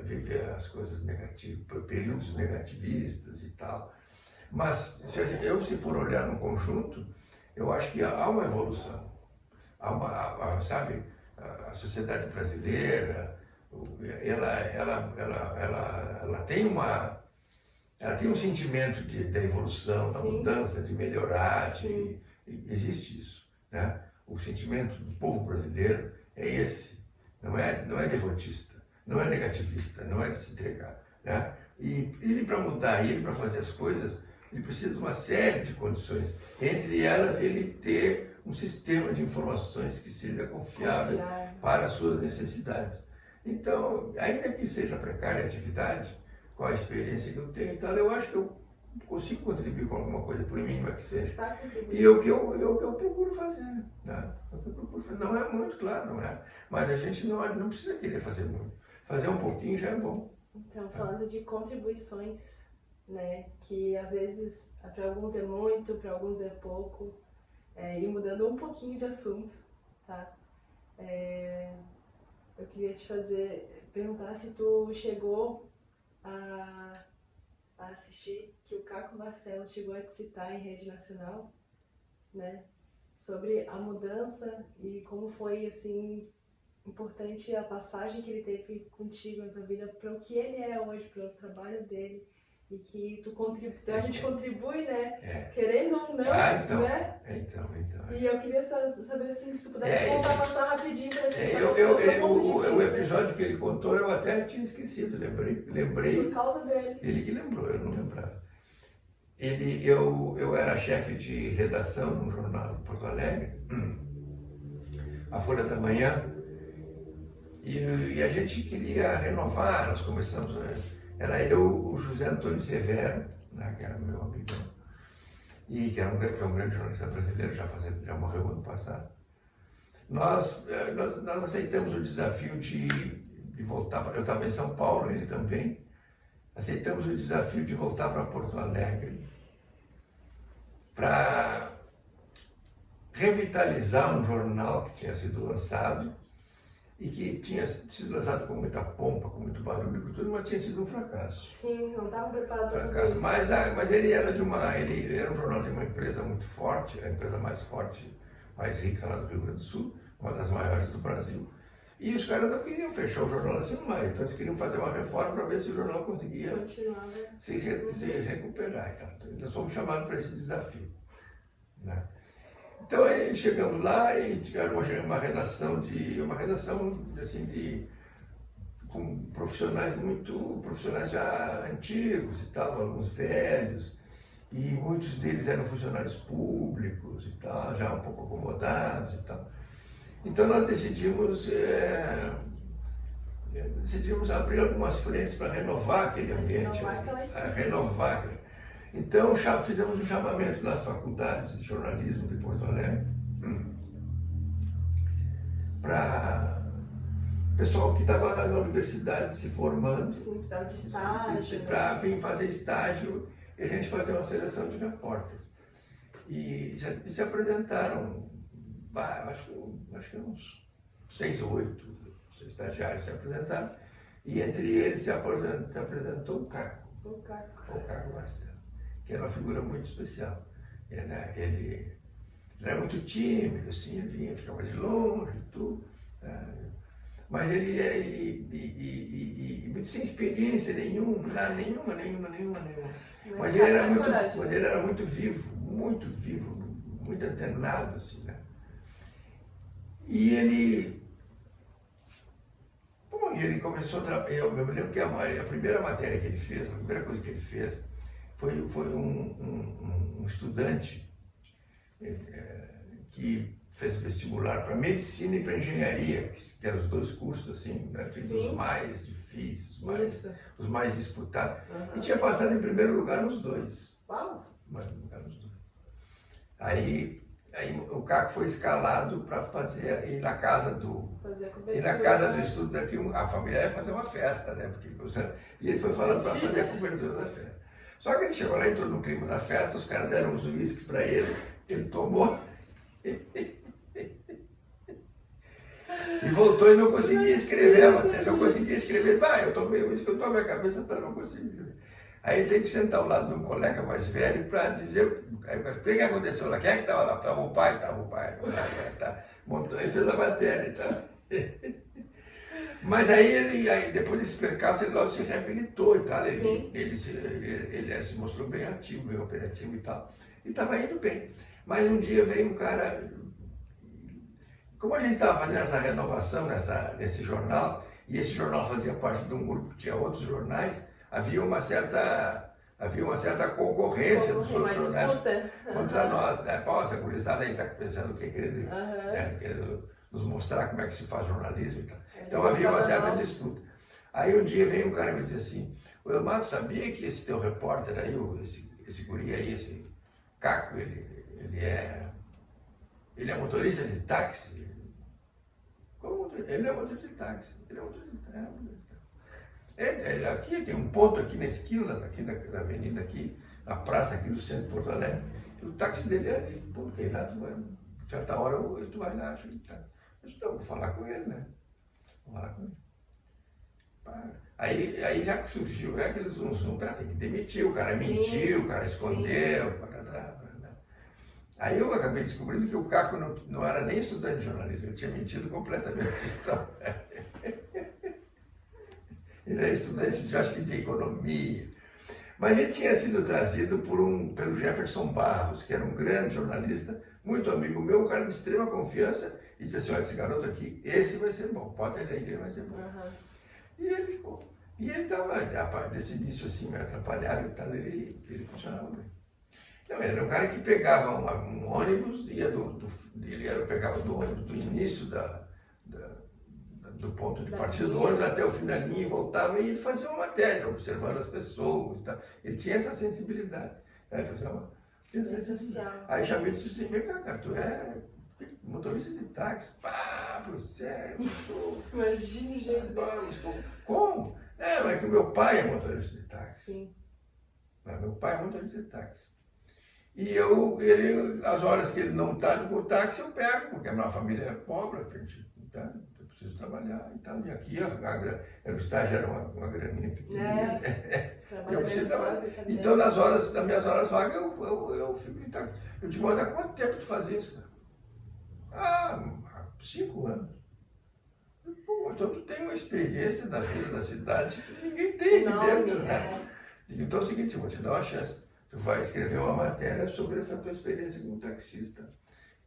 vive as coisas negativas, períodos negativistas e tal. Mas se for olhar no conjunto, eu acho que há uma evolução. Sabe, a sociedade brasileira, ela tem um sentimento da evolução, da mudança, de melhorar, existe isso, né? O sentimento do povo brasileiro é esse, não é derrotista, não é negativista, não é de se entregar, né? E ele, para mudar, ele para fazer as coisas, ele precisa de uma série de condições, entre elas ele ter um sistema de informações que seja confiável para as suas necessidades. Então, ainda que seja precária a atividade, com a experiência que eu tenho, então eu acho que eu consigo contribuir com alguma coisa, por mínima que seja. E é o que eu procuro fazer. Né? Não é muito, claro, não é. Mas a gente não precisa querer fazer muito. Fazer um pouquinho já é bom. Então, falando de contribuições, né, que às vezes para alguns é muito, para alguns é pouco, e mudando um pouquinho de assunto, tá? Eu queria te perguntar se tu chegou a assistir, que o Caco Barcelos chegou a te citar em rede nacional, né, sobre a mudança e como foi, assim, importante a passagem que ele teve contigo na tua vida para o que ele é hoje, para o trabalho dele, e que a gente contribui, né, querendo ou não, então, né? Então. E eu queria saber, assim, se tu pudesse passar rapidinho para o episódio que ele contou, eu até tinha esquecido, lembrei. Por causa dele. Ele que lembrou, eu não lembrava. Eu era chefe de redação num jornal de Porto Alegre, a Folha da Manhã, e a gente queria renovar, nós começamos, era eu, o José Antônio Severo, né, que era meu amigão, e que é um grande jornalista brasileiro, já morreu ano passado. Nós aceitamos o desafio de voltar, eu estava em São Paulo, ele também, aceitamos o desafio de voltar para Porto Alegre para revitalizar um jornal que tinha sido lançado e que tinha sido lançado com muita pompa, com muito barulho e tudo, mas tinha sido um fracasso. Sim, não estava preparado para tudo Fracasso. isso. Mas ele era um jornal de uma empresa muito forte, a empresa mais forte, mais rica lá do Rio Grande do Sul, uma das maiores do Brasil. E os caras não queriam fechar o jornal assim mais, então eles queriam fazer uma reforma para ver se o jornal conseguia Continuar, né? se recuperar. Então, nós fomos chamados para esse desafio. Né? Então aí chegamos lá e era uma redação assim, com profissionais já antigos e tal, alguns velhos, e muitos deles eram funcionários públicos e tal, já um pouco acomodados e tal. Então nós decidimos abrir algumas frentes para renovar aquele ambiente, renovar. Então fizemos um chamamento nas faculdades de jornalismo de Porto Alegre para o pessoal que estava na universidade se formando. Sim, precisava de estágio. Para vir fazer estágio e a gente fazer uma seleção de repórteres. E se apresentaram, acho que uns 6 ou 8 estagiários se apresentaram, e entre eles se apresentou o Caco. O Caco Marcelo, que era uma figura muito especial. Ele era muito tímido, assim, ele vinha, ficava de longe e tudo. Mas ele muito sem experiência nenhuma. Mas ele era muito vivo, muito antenado, assim, né? E ele começou a trabalhar. Eu me lembro que a primeira matéria que ele fez, a primeira coisa que ele fez, foi um estudante que fez vestibular para medicina e para engenharia, que eram os dois cursos, assim, né, os mais difíceis, os mais disputados. E tinha passado em primeiro lugar nos dois. Uau! Aí o Caco foi escalado para ir na casa do estudo daqui, a família ia fazer uma festa, né? E ele foi falando para fazer a cobertura da festa. Só que ele chegou lá, entrou no clima da festa, os caras deram uns uísques para ele tomou. E voltou e não conseguia escrever a matéria, não conseguia escrever. Eu tomei uísque, eu tomei a cabeça para não conseguir escrever. Aí ele tem que sentar ao lado de um colega mais velho para dizer o que aconteceu lá. Quem é que estava lá? Estava o pai. Montou e fez a matéria e tal. Mas aí depois desse percalço, ele logo se reabilitou e tal. Ele se mostrou bem ativo, bem operativo e tal. E estava indo bem. Mas um dia veio um cara. Como a gente estava fazendo essa renovação nesse jornal, e esse jornal fazia parte de um grupo que tinha outros jornais, havia uma certa concorrência dos outros jornais contra nós. Né? Essa gurizada aí está pensando o que querendo nos mostrar como é que se faz jornalismo e tal. Então havia uma certa disputa. Aí um dia veio um cara e me disse assim: "O Elmar, sabia que esse teu repórter aí, esse guri aí, esse Caco, ele é motorista de táxi?" Como? Ele é motorista de táxi. Aqui tem um ponto aqui na esquina aqui da avenida, aqui, na praça aqui do centro de Porto Alegre. E o táxi dele é ali. Porque lá tu vai, certa hora tu vai lá, acho que tá. Eu disse, vou falar com ele, né? Vou falar com ele. Aí já surgiu, aquele zum, tem que demitir, o cara mentiu, o cara escondeu, Aí eu acabei descobrindo que o Caco não era nem estudante de jornalismo, ele tinha mentido completamente. Ele era estudante, acho que de economia. Mas ele tinha sido trazido pelo Jefferson Barros, que era um grande jornalista, muito amigo meu, um cara de extrema confiança, e disse assim: "Olha, esse garoto aqui, esse vai ser bom, pode ter ele vai ser bom." E ele ficou. E ele estava, desse início assim, meio atrapalhado e tal, ele funcionava bem. Não, ele era um cara que pegava um ônibus, pegava do ônibus do início do ponto de partida do ônibus até o fim da linha e voltava, e ele fazia uma matéria, observando as pessoas e tal. Ele tinha essa sensibilidade. Aí fazia uma sensibilidade. Aí chamei e disse assim: "Vem cá, cara, tu é motorista de táxi?" Pois é, eu sou. Imagina o jeito dele. Como? Mas que o meu pai é motorista de táxi. Sim. Meu pai é motorista de táxi. E as horas que ele não está no táxi, eu pego, porque a minha família é pobre, a gente, tá? Eu preciso trabalhar e tal. E aqui o estágio era uma graninha pequena. Eu preciso trabalhar. Então, nas minhas horas vagas, eu fico em táxi. Eu digo, mas há quanto tempo tu faz isso, cara? Há 5 anos. Pô, então tu tem uma experiência da vida da cidade que ninguém tem aqui dentro, né? Então é o seguinte, eu vou te dar uma chance. Tu vai escrever uma matéria sobre essa tua experiência como taxista.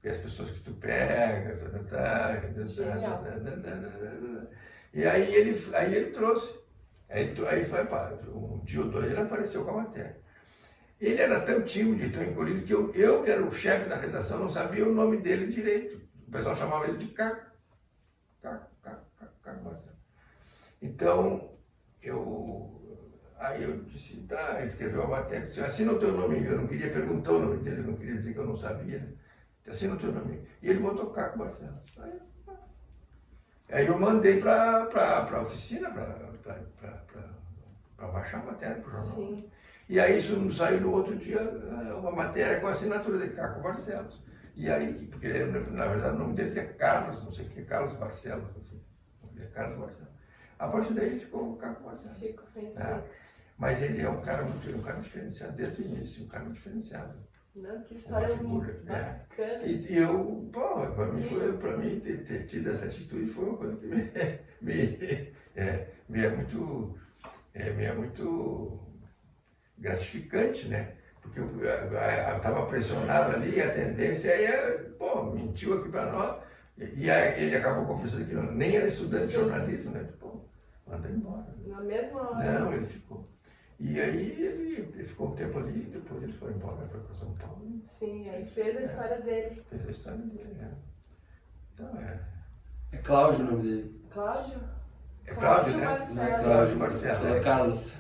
E as pessoas que tu pega, e aí ele trouxe. Aí foi, um dia ou dois ele apareceu com a matéria. Ele era tão tímido e tão encolhido que eu que era o chefe da redação, não sabia o nome dele direito. O pessoal chamava ele de Caco. Marcelo. Então, aí eu disse, tá, ele escreveu a matéria, disse, assina o teu nome, eu não queria perguntar o nome dele, eu não queria dizer que eu não sabia, né? Assina o teu nome. E ele botou Caco Marcelo. Aí eu mandei para a oficina, para baixar a matéria para o jornal. Sim. E aí isso saiu no outro dia, uma matéria com a assinatura de Caco Barcelos. E aí, porque na verdade o nome dele é Carlos, não sei o que, Carlos Barcelos. Carlos Barcelos. A partir daí ele ficou Caco Barcelos. Fico conhecido. Mas ele é um cara diferenciado desde o início, um cara diferenciado. Não, que história muito bacana. E eu, para mim ter tido essa atitude foi uma coisa que me é muito gratificante, né? Porque eu estava pressionado ali, a tendência era, mentiu aqui para nós. E ele acabou confessando que nem era estudante de jornalismo, né? Manda embora. Na mesma hora? Não, ele ficou. E aí ele ficou um tempo ali, depois ele foi embora, foi para São Paulo. Sim, aí fez a história dele. Fez a história dele, né? Então É Cláudio o nome dele. Cláudio? É Cláudio, né? Marcelo. Cláudio Marcelo. É Carlos.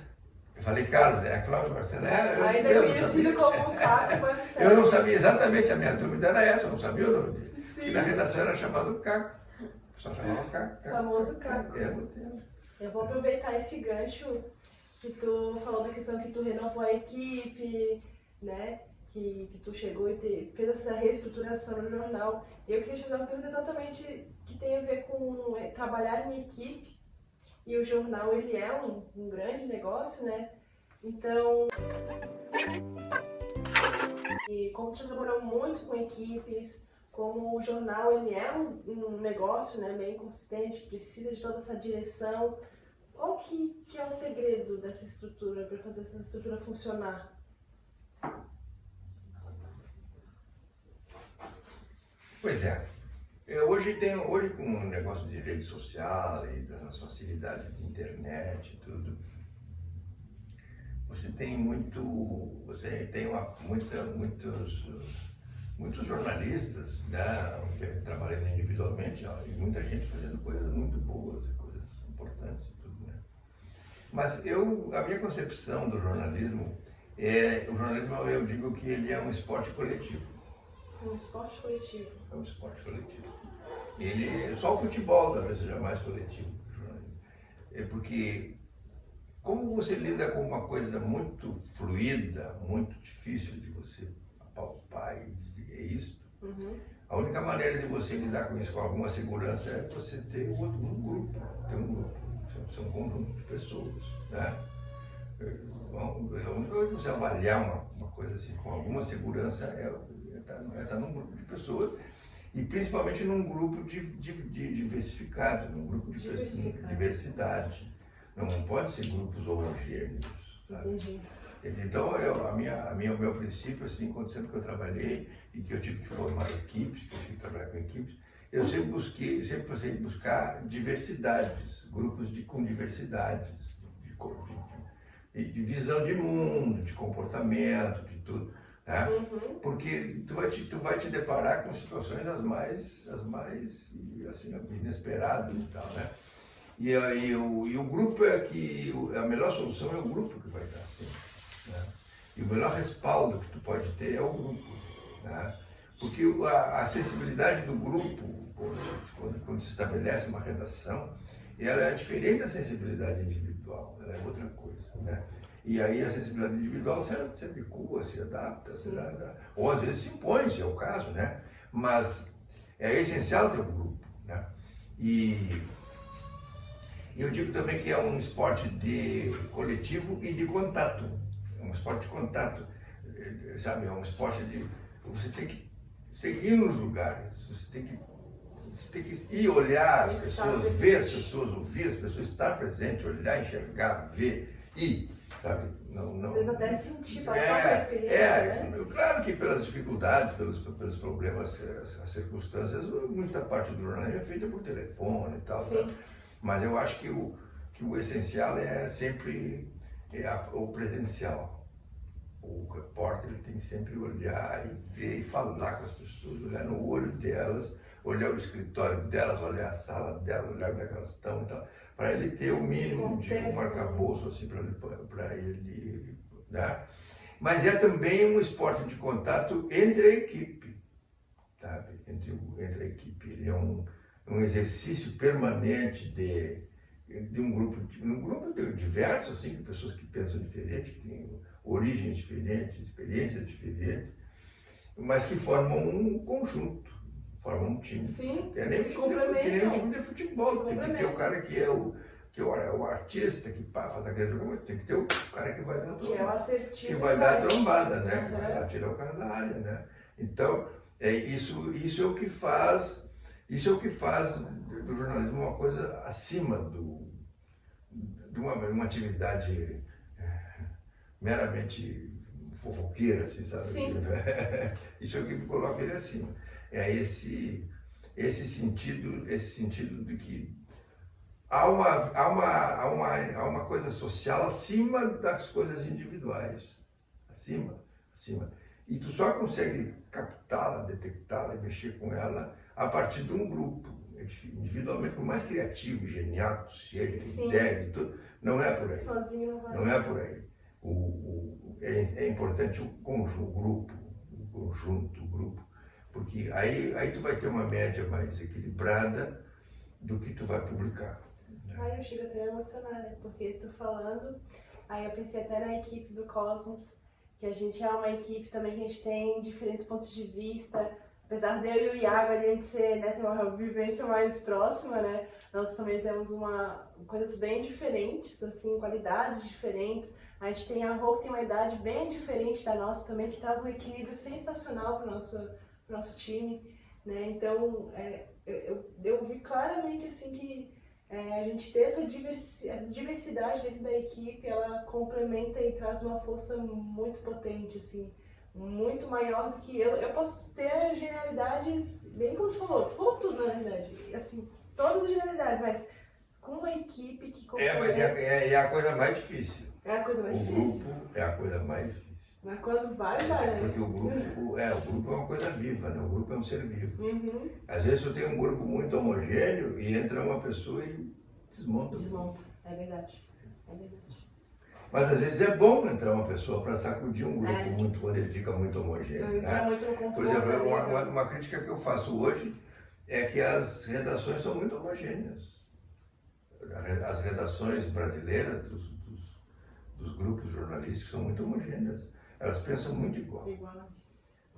Eu falei Carlos, é Cláudio Marcelo. Ainda é conhecido como Caco Marcelo. Eu não sabia exatamente, a minha dúvida era essa, eu não sabia o nome dele. Sim. Na redação era chamado Caco. Só chamava Caco. Famoso Caco. Eu vou aproveitar esse gancho que tu falou da questão que tu renovou a equipe, né? Que tu chegou e fez essa reestruturação no jornal. Eu queria te fazer uma pergunta exatamente que tem a ver com trabalhar em equipe. E o jornal, ele é um grande negócio, né? Então, e como tu trabalhou muito com equipes, como o jornal, ele é um negócio, né, bem consistente, que precisa de toda essa direção. Qual que é o segredo dessa estrutura, para fazer essa estrutura funcionar? Pois é. Hoje com o negócio de rede social e das facilidades de internet e tudo, você tem muitos jornalistas, né, trabalhando individualmente, e muita gente fazendo coisas muito boas, coisas importantes e tudo, né? Mas a minha concepção do jornalismo eu digo que ele é um esporte coletivo. Um esporte coletivo. É um esporte coletivo. Só o futebol talvez seja mais coletivo. Porque como você lida com uma coisa muito fluida, muito difícil de você apalpar e dizer é isso, a única maneira de você lidar com isso com alguma segurança é você ter um grupo. São um conjunto de pessoas, né? A única coisa que você avaliar uma coisa assim com alguma segurança é estar num grupo de pessoas e principalmente num grupo diversificado, num grupo de diversidade. Não pode ser grupos homogêneos, sabe? Entendi. Então, o meu princípio, assim, sempre que eu trabalhei e que eu tive que formar equipes, que eu tive que trabalhar com equipes, eu sempre procurei buscar diversidades, grupos com diversidades, de visão de mundo, de comportamento, de tudo, né? Porque tu vai te deparar com situações as mais assim, inesperadas e tal, né? E o grupo a melhor solução é o grupo que vai dar assim, né? E o melhor respaldo que tu pode ter é o grupo, né? Porque a sensibilidade do grupo, quando se estabelece uma redação, ela é diferente da sensibilidade individual, ela é outra coisa, né? E aí a sensibilidade individual se adequa, se adapta, ou às vezes se impõe, se é o caso, né? Mas é essencial ter um grupo, né? E eu digo também que é um esporte de coletivo e de contato. É um esporte de contato, sabe? É um esporte de... Você tem que ir nos lugares, você tem que ir olhar as pessoas, ver as pessoas, ouvir as pessoas, estar presente, olhar, enxergar, ver, ir, sabe? Às vezes até sentir, passar pela experiência, né? Claro que pelas dificuldades, pelos problemas, as circunstâncias, muita parte do jornalismo é feita por telefone e tal, tá? Mas eu acho que o essencial é sempre o presencial. O repórter ele tem que sempre olhar e ver e falar com as pessoas, olhar no olho delas, olhar o escritório delas, olhar a sala delas, olhar onde é que elas estão e tal, para ele ter o mínimo de um arcabouço assim, para ele, né? Mas é também um esporte de contato entre a equipe, sabe? Entre a equipe. Ele é um exercício permanente de um grupo diverso, assim, de pessoas que pensam diferente, que têm origens diferentes, experiências diferentes, mas que formam um conjunto, formam um time. Sim, é nem se um time de futebol, tem que ter o cara que é o artista, que faz aquele jogo, tem que ter o cara que vai dar assertivo, que vai dar a trombada, né? Que vai lá tirar o cara da área, né? Então, isso é o que faz do jornalismo uma coisa acima de uma atividade meramente fofoqueira, assim, sabe? Sim. Isso é o que coloca ele acima. É esse sentido de que há uma coisa social acima das coisas individuais. Acima. E tu só consegue captá-la, detectá-la e mexer com ela a partir de um grupo. Individualmente, por mais criativo, genial que seja, que ideia e tudo, não é por aí. Sozinho não vai. Não é por aí. É importante o grupo, o grupo, porque aí tu vai ter uma média mais equilibrada do que tu vai publicar. Aí eu chego até a emocionar, né? Porque tu falando, aí eu pensei até na equipe do Cosmos, que a gente é uma equipe também que a gente tem diferentes pontos de vista. Apesar de eu e o Iago a gente ter uma vivência mais próxima, né? Nós também temos coisas bem diferentes, assim, qualidades diferentes. A gente tem a Rô, que tem uma idade bem diferente da nossa também, que traz um equilíbrio sensacional para o nosso time, né? Então, eu vi claramente, assim, que a gente ter essa diversidade dentro da equipe, ela complementa e traz uma força muito potente, assim, muito maior do que eu. Eu posso ter genialidades, bem como tu falou tudo, na verdade, assim, todas as genialidades, mas com uma equipe que complementa... Mas é a coisa mais difícil. É a coisa mais difícil. O grupo é a coisa mais difícil. Mas quando vai, né? Porque o grupo é uma coisa viva, né? O grupo é um ser vivo. Uhum. Às vezes tu tem um grupo muito homogêneo e entra uma pessoa e desmonta. É verdade. Mas às vezes é bom entrar uma pessoa para sacudir um grupo quando ele fica muito homogêneo. Não muito no conforto, por exemplo, uma crítica que eu faço hoje é que as redações são muito homogêneas. As redações brasileiras dos grupos jornalísticos são muito homogêneas. Elas pensam muito igual.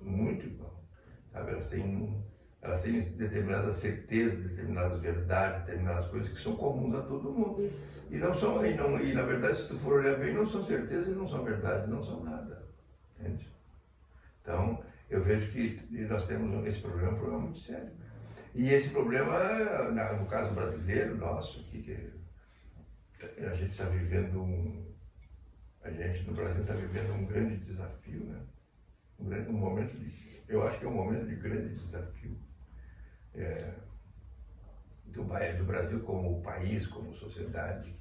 Muito igual. Sabe? Elas têm determinadas certezas, determinadas verdades, determinadas coisas que são comuns a todo mundo. Isso. E na verdade, se tu for olhar bem, não são certezas, não são verdades, não são nada. Entende? Então, eu vejo que nós temos esse problema, um problema muito sério. E esse problema, no caso brasileiro nosso, que a gente está vivendo a gente no Brasil está vivendo um grande desafio, né? Eu acho que é um momento de grande desafio. Do Brasil como país, como sociedade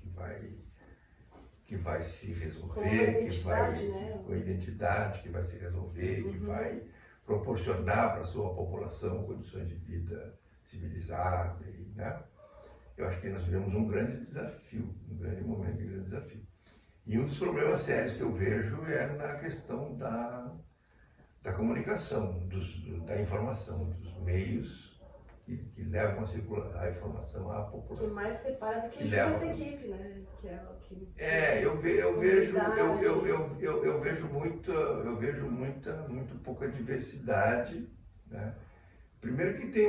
que vai se resolver, com identidade, que vai se resolver, que vai proporcionar para a sua população condições de vida civilizada, né? Eu acho que nós vivemos um grande desafio, um grande momento de grande desafio. E um dos problemas sérios que eu vejo é na questão da comunicação, da informação, dos meios que levam a informação à Que população. mais separa do que Que junta leva- essa equipe, né? Que é o que... Eu vejo muito pouca diversidade, né? Primeiro que tem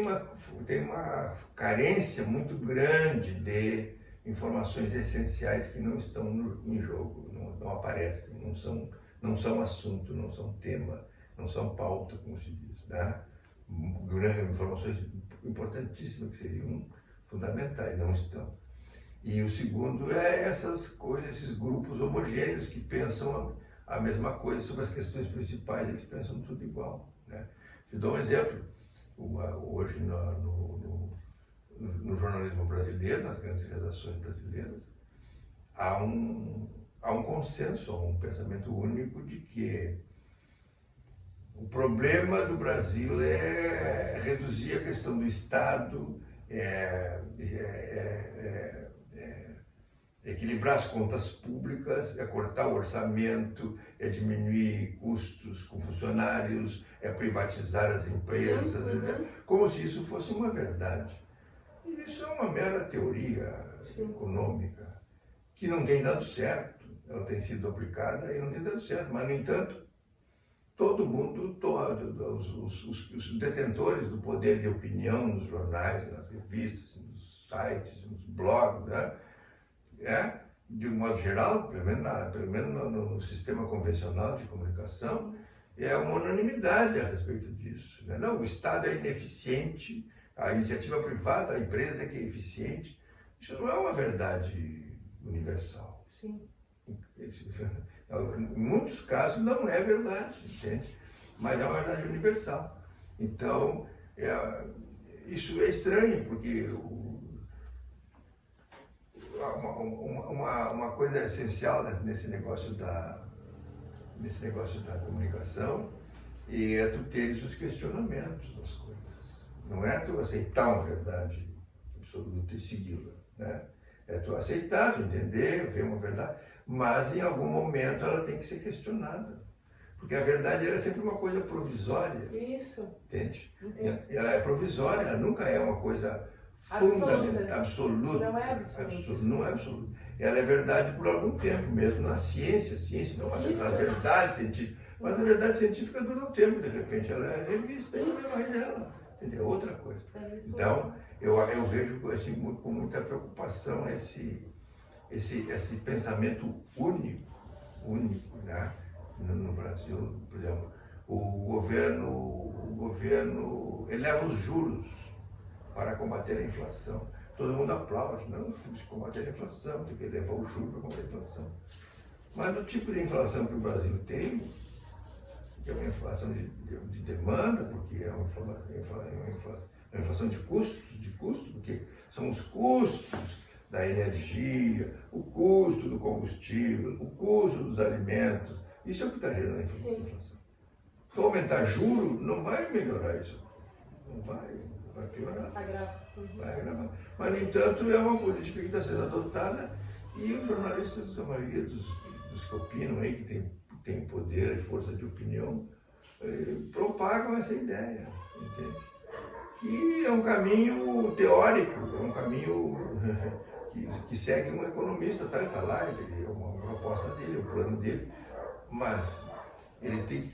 uma carência muito grande de informações essenciais que não estão em jogo, não aparecem, não são assunto, não são tema, não são pauta, como se diz, né? Grandes informações importantíssimas que seriam fundamentais, não estão. E o segundo é essas coisas, esses grupos homogêneos que pensam a mesma coisa sobre as questões principais, eles pensam tudo igual, né? Te dou um exemplo. Hoje no jornalismo brasileiro, nas grandes redações brasileiras, há um consenso, há um pensamento único de que o problema do Brasil é reduzir a questão do Estado, equilibrar as contas públicas, é cortar o orçamento, é diminuir custos com funcionários, é privatizar as empresas, como se isso fosse uma verdade. E isso é uma mera teoria econômica, que não tem dado certo, ela tem sido aplicada e não tem dado certo, mas, no entanto, todo mundo, os detentores do poder de opinião nos jornais, nas revistas, nos sites, nos blogs, né? De um modo geral, pelo menos no sistema convencional de comunicação, é uma unanimidade a respeito disso, né? Não, o Estado é ineficiente, a iniciativa privada, a empresa que é eficiente. Isso não é uma verdade universal. Sim. Em muitos casos não é verdade, entende? Mas é uma verdade universal. Então, isso é estranho, porque uma coisa essencial nesse negócio da comunicação é tu teres os questionamentos das coisas. Não é tu aceitar uma verdade absoluta e segui-la, né? É tu aceitar, tu entender, ver uma verdade, mas em algum momento ela tem que ser questionada. Porque a verdade ela é sempre uma coisa provisória. Isso. Entende? Entendo. Ela é provisória, ela nunca é uma coisa fundamental, absoluta. Não é absoluta. Não é absoluta. Ela é verdade por algum tempo mesmo, na ciência. A ciência não é uma verdade científica. Mas a verdade científica dura um tempo, de repente ela é revista e não é mais ela. Entendeu? Outra coisa. Então, eu vejo assim, com muita preocupação esse pensamento único, né? No Brasil, por exemplo, o governo eleva os juros para combater a inflação. Todo mundo aplaude, não, tem que combater a inflação, tem que elevar o juro para combater a inflação. Mas o tipo de inflação que o Brasil tem, que é uma inflação de demanda, porque é uma inflação de custo, porque são os custos da energia, o custo do combustível, o custo dos alimentos. Isso é o que está gerando a inflação. Se aumentar juro, não vai melhorar isso. Não vai piorar. Vai agravar. Mas, no entanto, é uma política que está sendo adotada e os jornalistas, a maioria dos que opinam aí, que tem poder e força de opinião, propagam essa ideia, entende? Que é um caminho teórico, é um caminho que segue um economista, tá? Ele está lá, é uma proposta dele, o plano dele, mas ele tem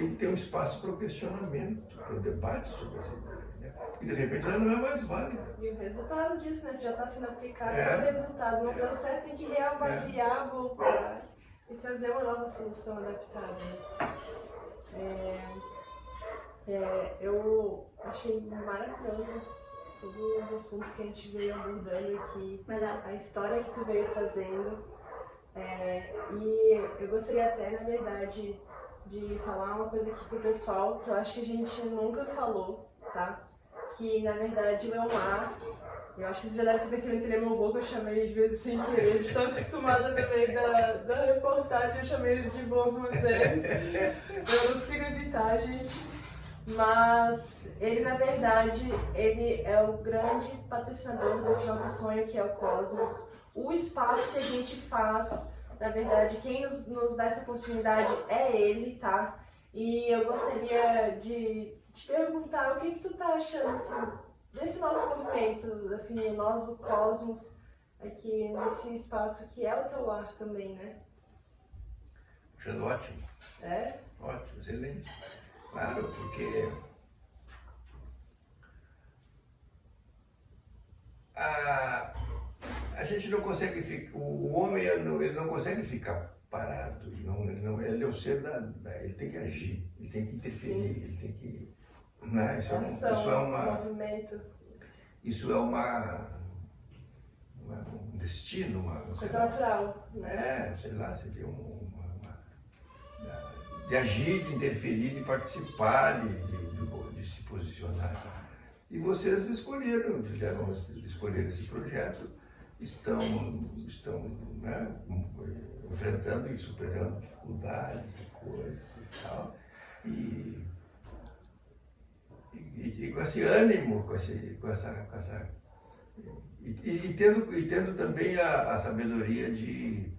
que ter um espaço para o questionamento, para o debate sobre essa ideia, né? Porque de repente ela não é mais válida. E o resultado disso, né? Já está sendo aplicado, o resultado não deu certo, tem que reavaliar, voltar e fazer uma nova solução adaptada. Eu achei maravilhoso todos os assuntos que a gente veio abordando aqui, a história que tu veio fazendo. E eu gostaria até, na verdade, de falar uma coisa aqui pro pessoal que eu acho que a gente nunca falou, tá? Que, na verdade, o Elmar, eu acho que você já deve ter percebido que ele é meu avô, que eu chamei ele de vez sem querer, de tão acostumada no meio da reportagem, eu chamei ele de vô algumas vezes. Eu não consigo evitar, gente. Mas ele, na verdade, ele é o grande patrocinador desse nosso sonho, que é o Cosmos. O espaço que a gente faz, na verdade, quem nos dá essa oportunidade é ele, tá? E eu gostaria de te perguntar o que tu tá achando, assim, desse nosso movimento, assim, nós, o cosmos, aqui nesse espaço que é o teu lar também, né? Achando ótimo, É? ótimo, excelente. Claro, porque a gente não consegue ficar, o homem ele não consegue ficar parado, ele é o ser ele tem que agir, ele tem que interferir, Sim. ele tem que, né? Ação, movimento. Isso é um destino, Coisa natural, né? sei lá, seria de agir, de interferir, de participar, de se posicionar. E vocês escolheram esse projeto, estão né, enfrentando e superando dificuldades e coisas e tal. E com esse ânimo, e tendo também a sabedoria de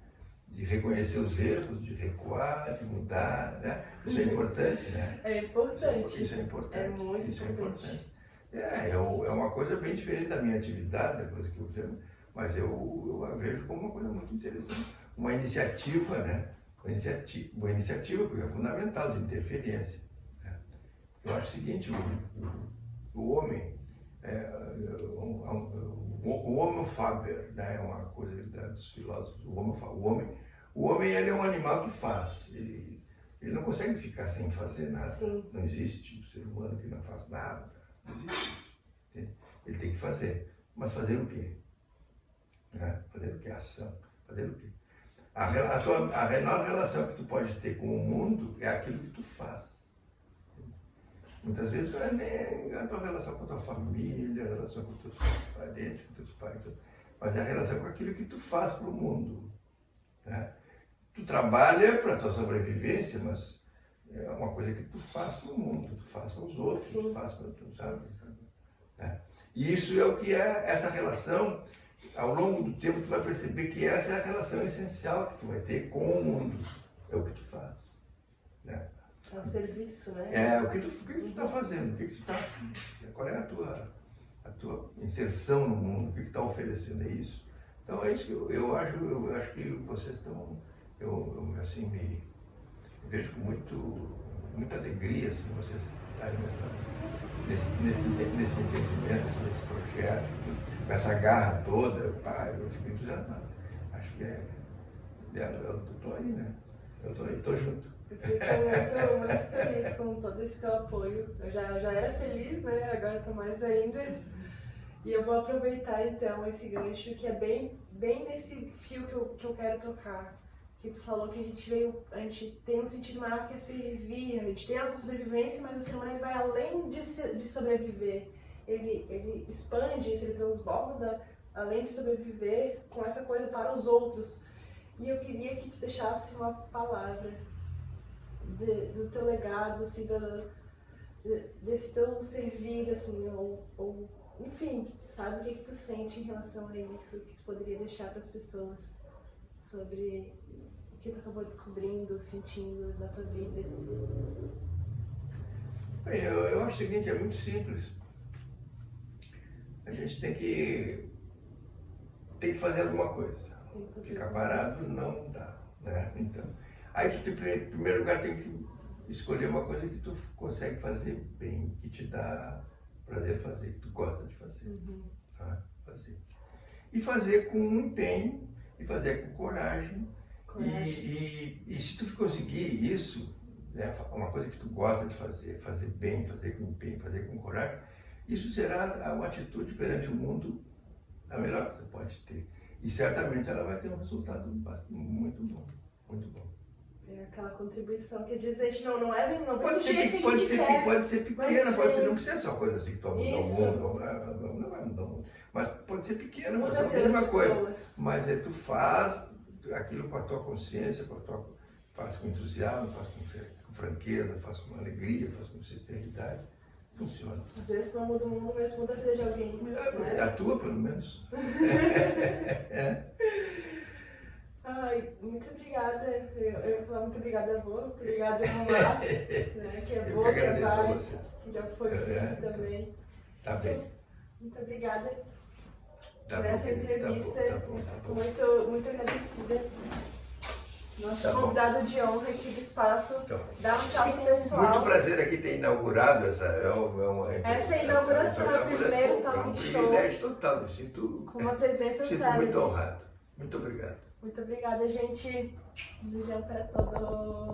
reconhecer os erros, de recuar, de mudar, né? Isso é importante, né? É importante. Isso é importante. É muito isso importante. É uma coisa bem diferente da minha atividade, da coisa que eu tenho, mas eu a vejo como uma coisa muito interessante. Uma iniciativa, né? Uma iniciativa, porque é fundamental, de interferência. Né? Eu acho o seguinte, o homem, o homo faber, né? É uma coisa dos filósofos, o homem ele é um animal que faz, ele não consegue ficar sem fazer nada. Sim. Não existe um ser humano que não faz nada. Não existe. Ele tem que fazer. Mas fazer o quê? Né? Fazer o quê? Ação. Fazer o quê? A menor relação que tu pode ter com o mundo é aquilo que tu faz. Muitas vezes não é nem a tua relação com a tua família, a relação com os teus parentes, com os teus pais, mas é a relação com aquilo que tu faz para o mundo. Né? Tu trabalha para a tua sobrevivência, mas é uma coisa que tu faz para o mundo, tu faz para os outros, Sim. tu faz para tu, sabe? Né? E isso é o que é essa relação. Ao longo do tempo tu vai perceber que essa é a relação essencial que tu vai ter com o mundo. É o que tu faz. Né? É um serviço, né? É o que tu está fazendo, qual é a tua inserção no mundo, o que tu está oferecendo, é isso. Então é isso que eu acho que vocês estão, eu assim me vejo com muita alegria assim, vocês estarem nesse entendimento, nesse projeto, com essa garra toda, eu fico entusiasmado. Acho que eu estou aí, né? Eu estou aí, estou junto. Eu fico muito feliz com todo esse teu apoio. Eu já era feliz, né? Agora estou mais ainda. E eu vou aproveitar então esse gancho que é bem nesse fio que eu quero tocar. Que tu falou que a gente tem um sentido maior que é servir, a gente tem a nossa sobrevivência, mas o ser humano ele vai além de sobreviver. Ele expande isso, ele transborda além de sobreviver com essa coisa para os outros. E eu queria que tu deixasse uma palavra do teu legado, assim, desse teu servir, assim, ou enfim, sabe o que tu sente em relação a isso, que tu poderia deixar para as pessoas sobre o que tu acabou descobrindo, sentindo na tua vida? Bem, eu acho o seguinte, é muito simples. A gente tem que fazer alguma coisa. Ficar parado não dá, né? Então, aí tu, em primeiro lugar, tem que escolher uma coisa que tu consegue fazer bem, que te dá prazer fazer, que tu gosta de fazer. Uhum. Tá? Fazer. E fazer com empenho, e fazer com coragem. E se tu conseguir isso, né, uma coisa que tu gosta de fazer bem, fazer com empenho, fazer com coragem, isso será uma atitude perante o mundo a melhor que tu pode ter. E certamente ela vai ter um resultado muito bom, muito bom. É aquela contribuição que às vezes a gente não pode ser pequena, pode ser, não precisa ser uma coisa assim que tu vai mudar o mundo, não vai mudar o mundo. Mas pode ser pequena, pode ser a mesma coisa. Mas tu faz aquilo com a tua consciência, faz com entusiasmo, faz com franqueza, faz com alegria, faz com sinceridade. Funciona. Às vezes não muda o mundo, mas muda a vida de alguém. Né? A tua, pelo menos. Ai, muito obrigada. Eu ia falar muito obrigada, avô. Muito obrigada, mamá. Né? Que é avô, que é pai, que já foi filho também. Tá bem. Muito obrigada Tá por bom, essa querido, entrevista. Tá bom. Muito, muito agradecida. Nosso Tá bom. convidado de honra aqui do espaço. Então, Dá um tchau pro pessoal. muito prazer aqui ter inaugurado essa. Essa inauguração é o primeiro talk É um show. privilégio total, me sinto, Com uma presença sinto séria. muito honrado. Muito obrigado. Muito obrigada, gente. Um beijão para todos.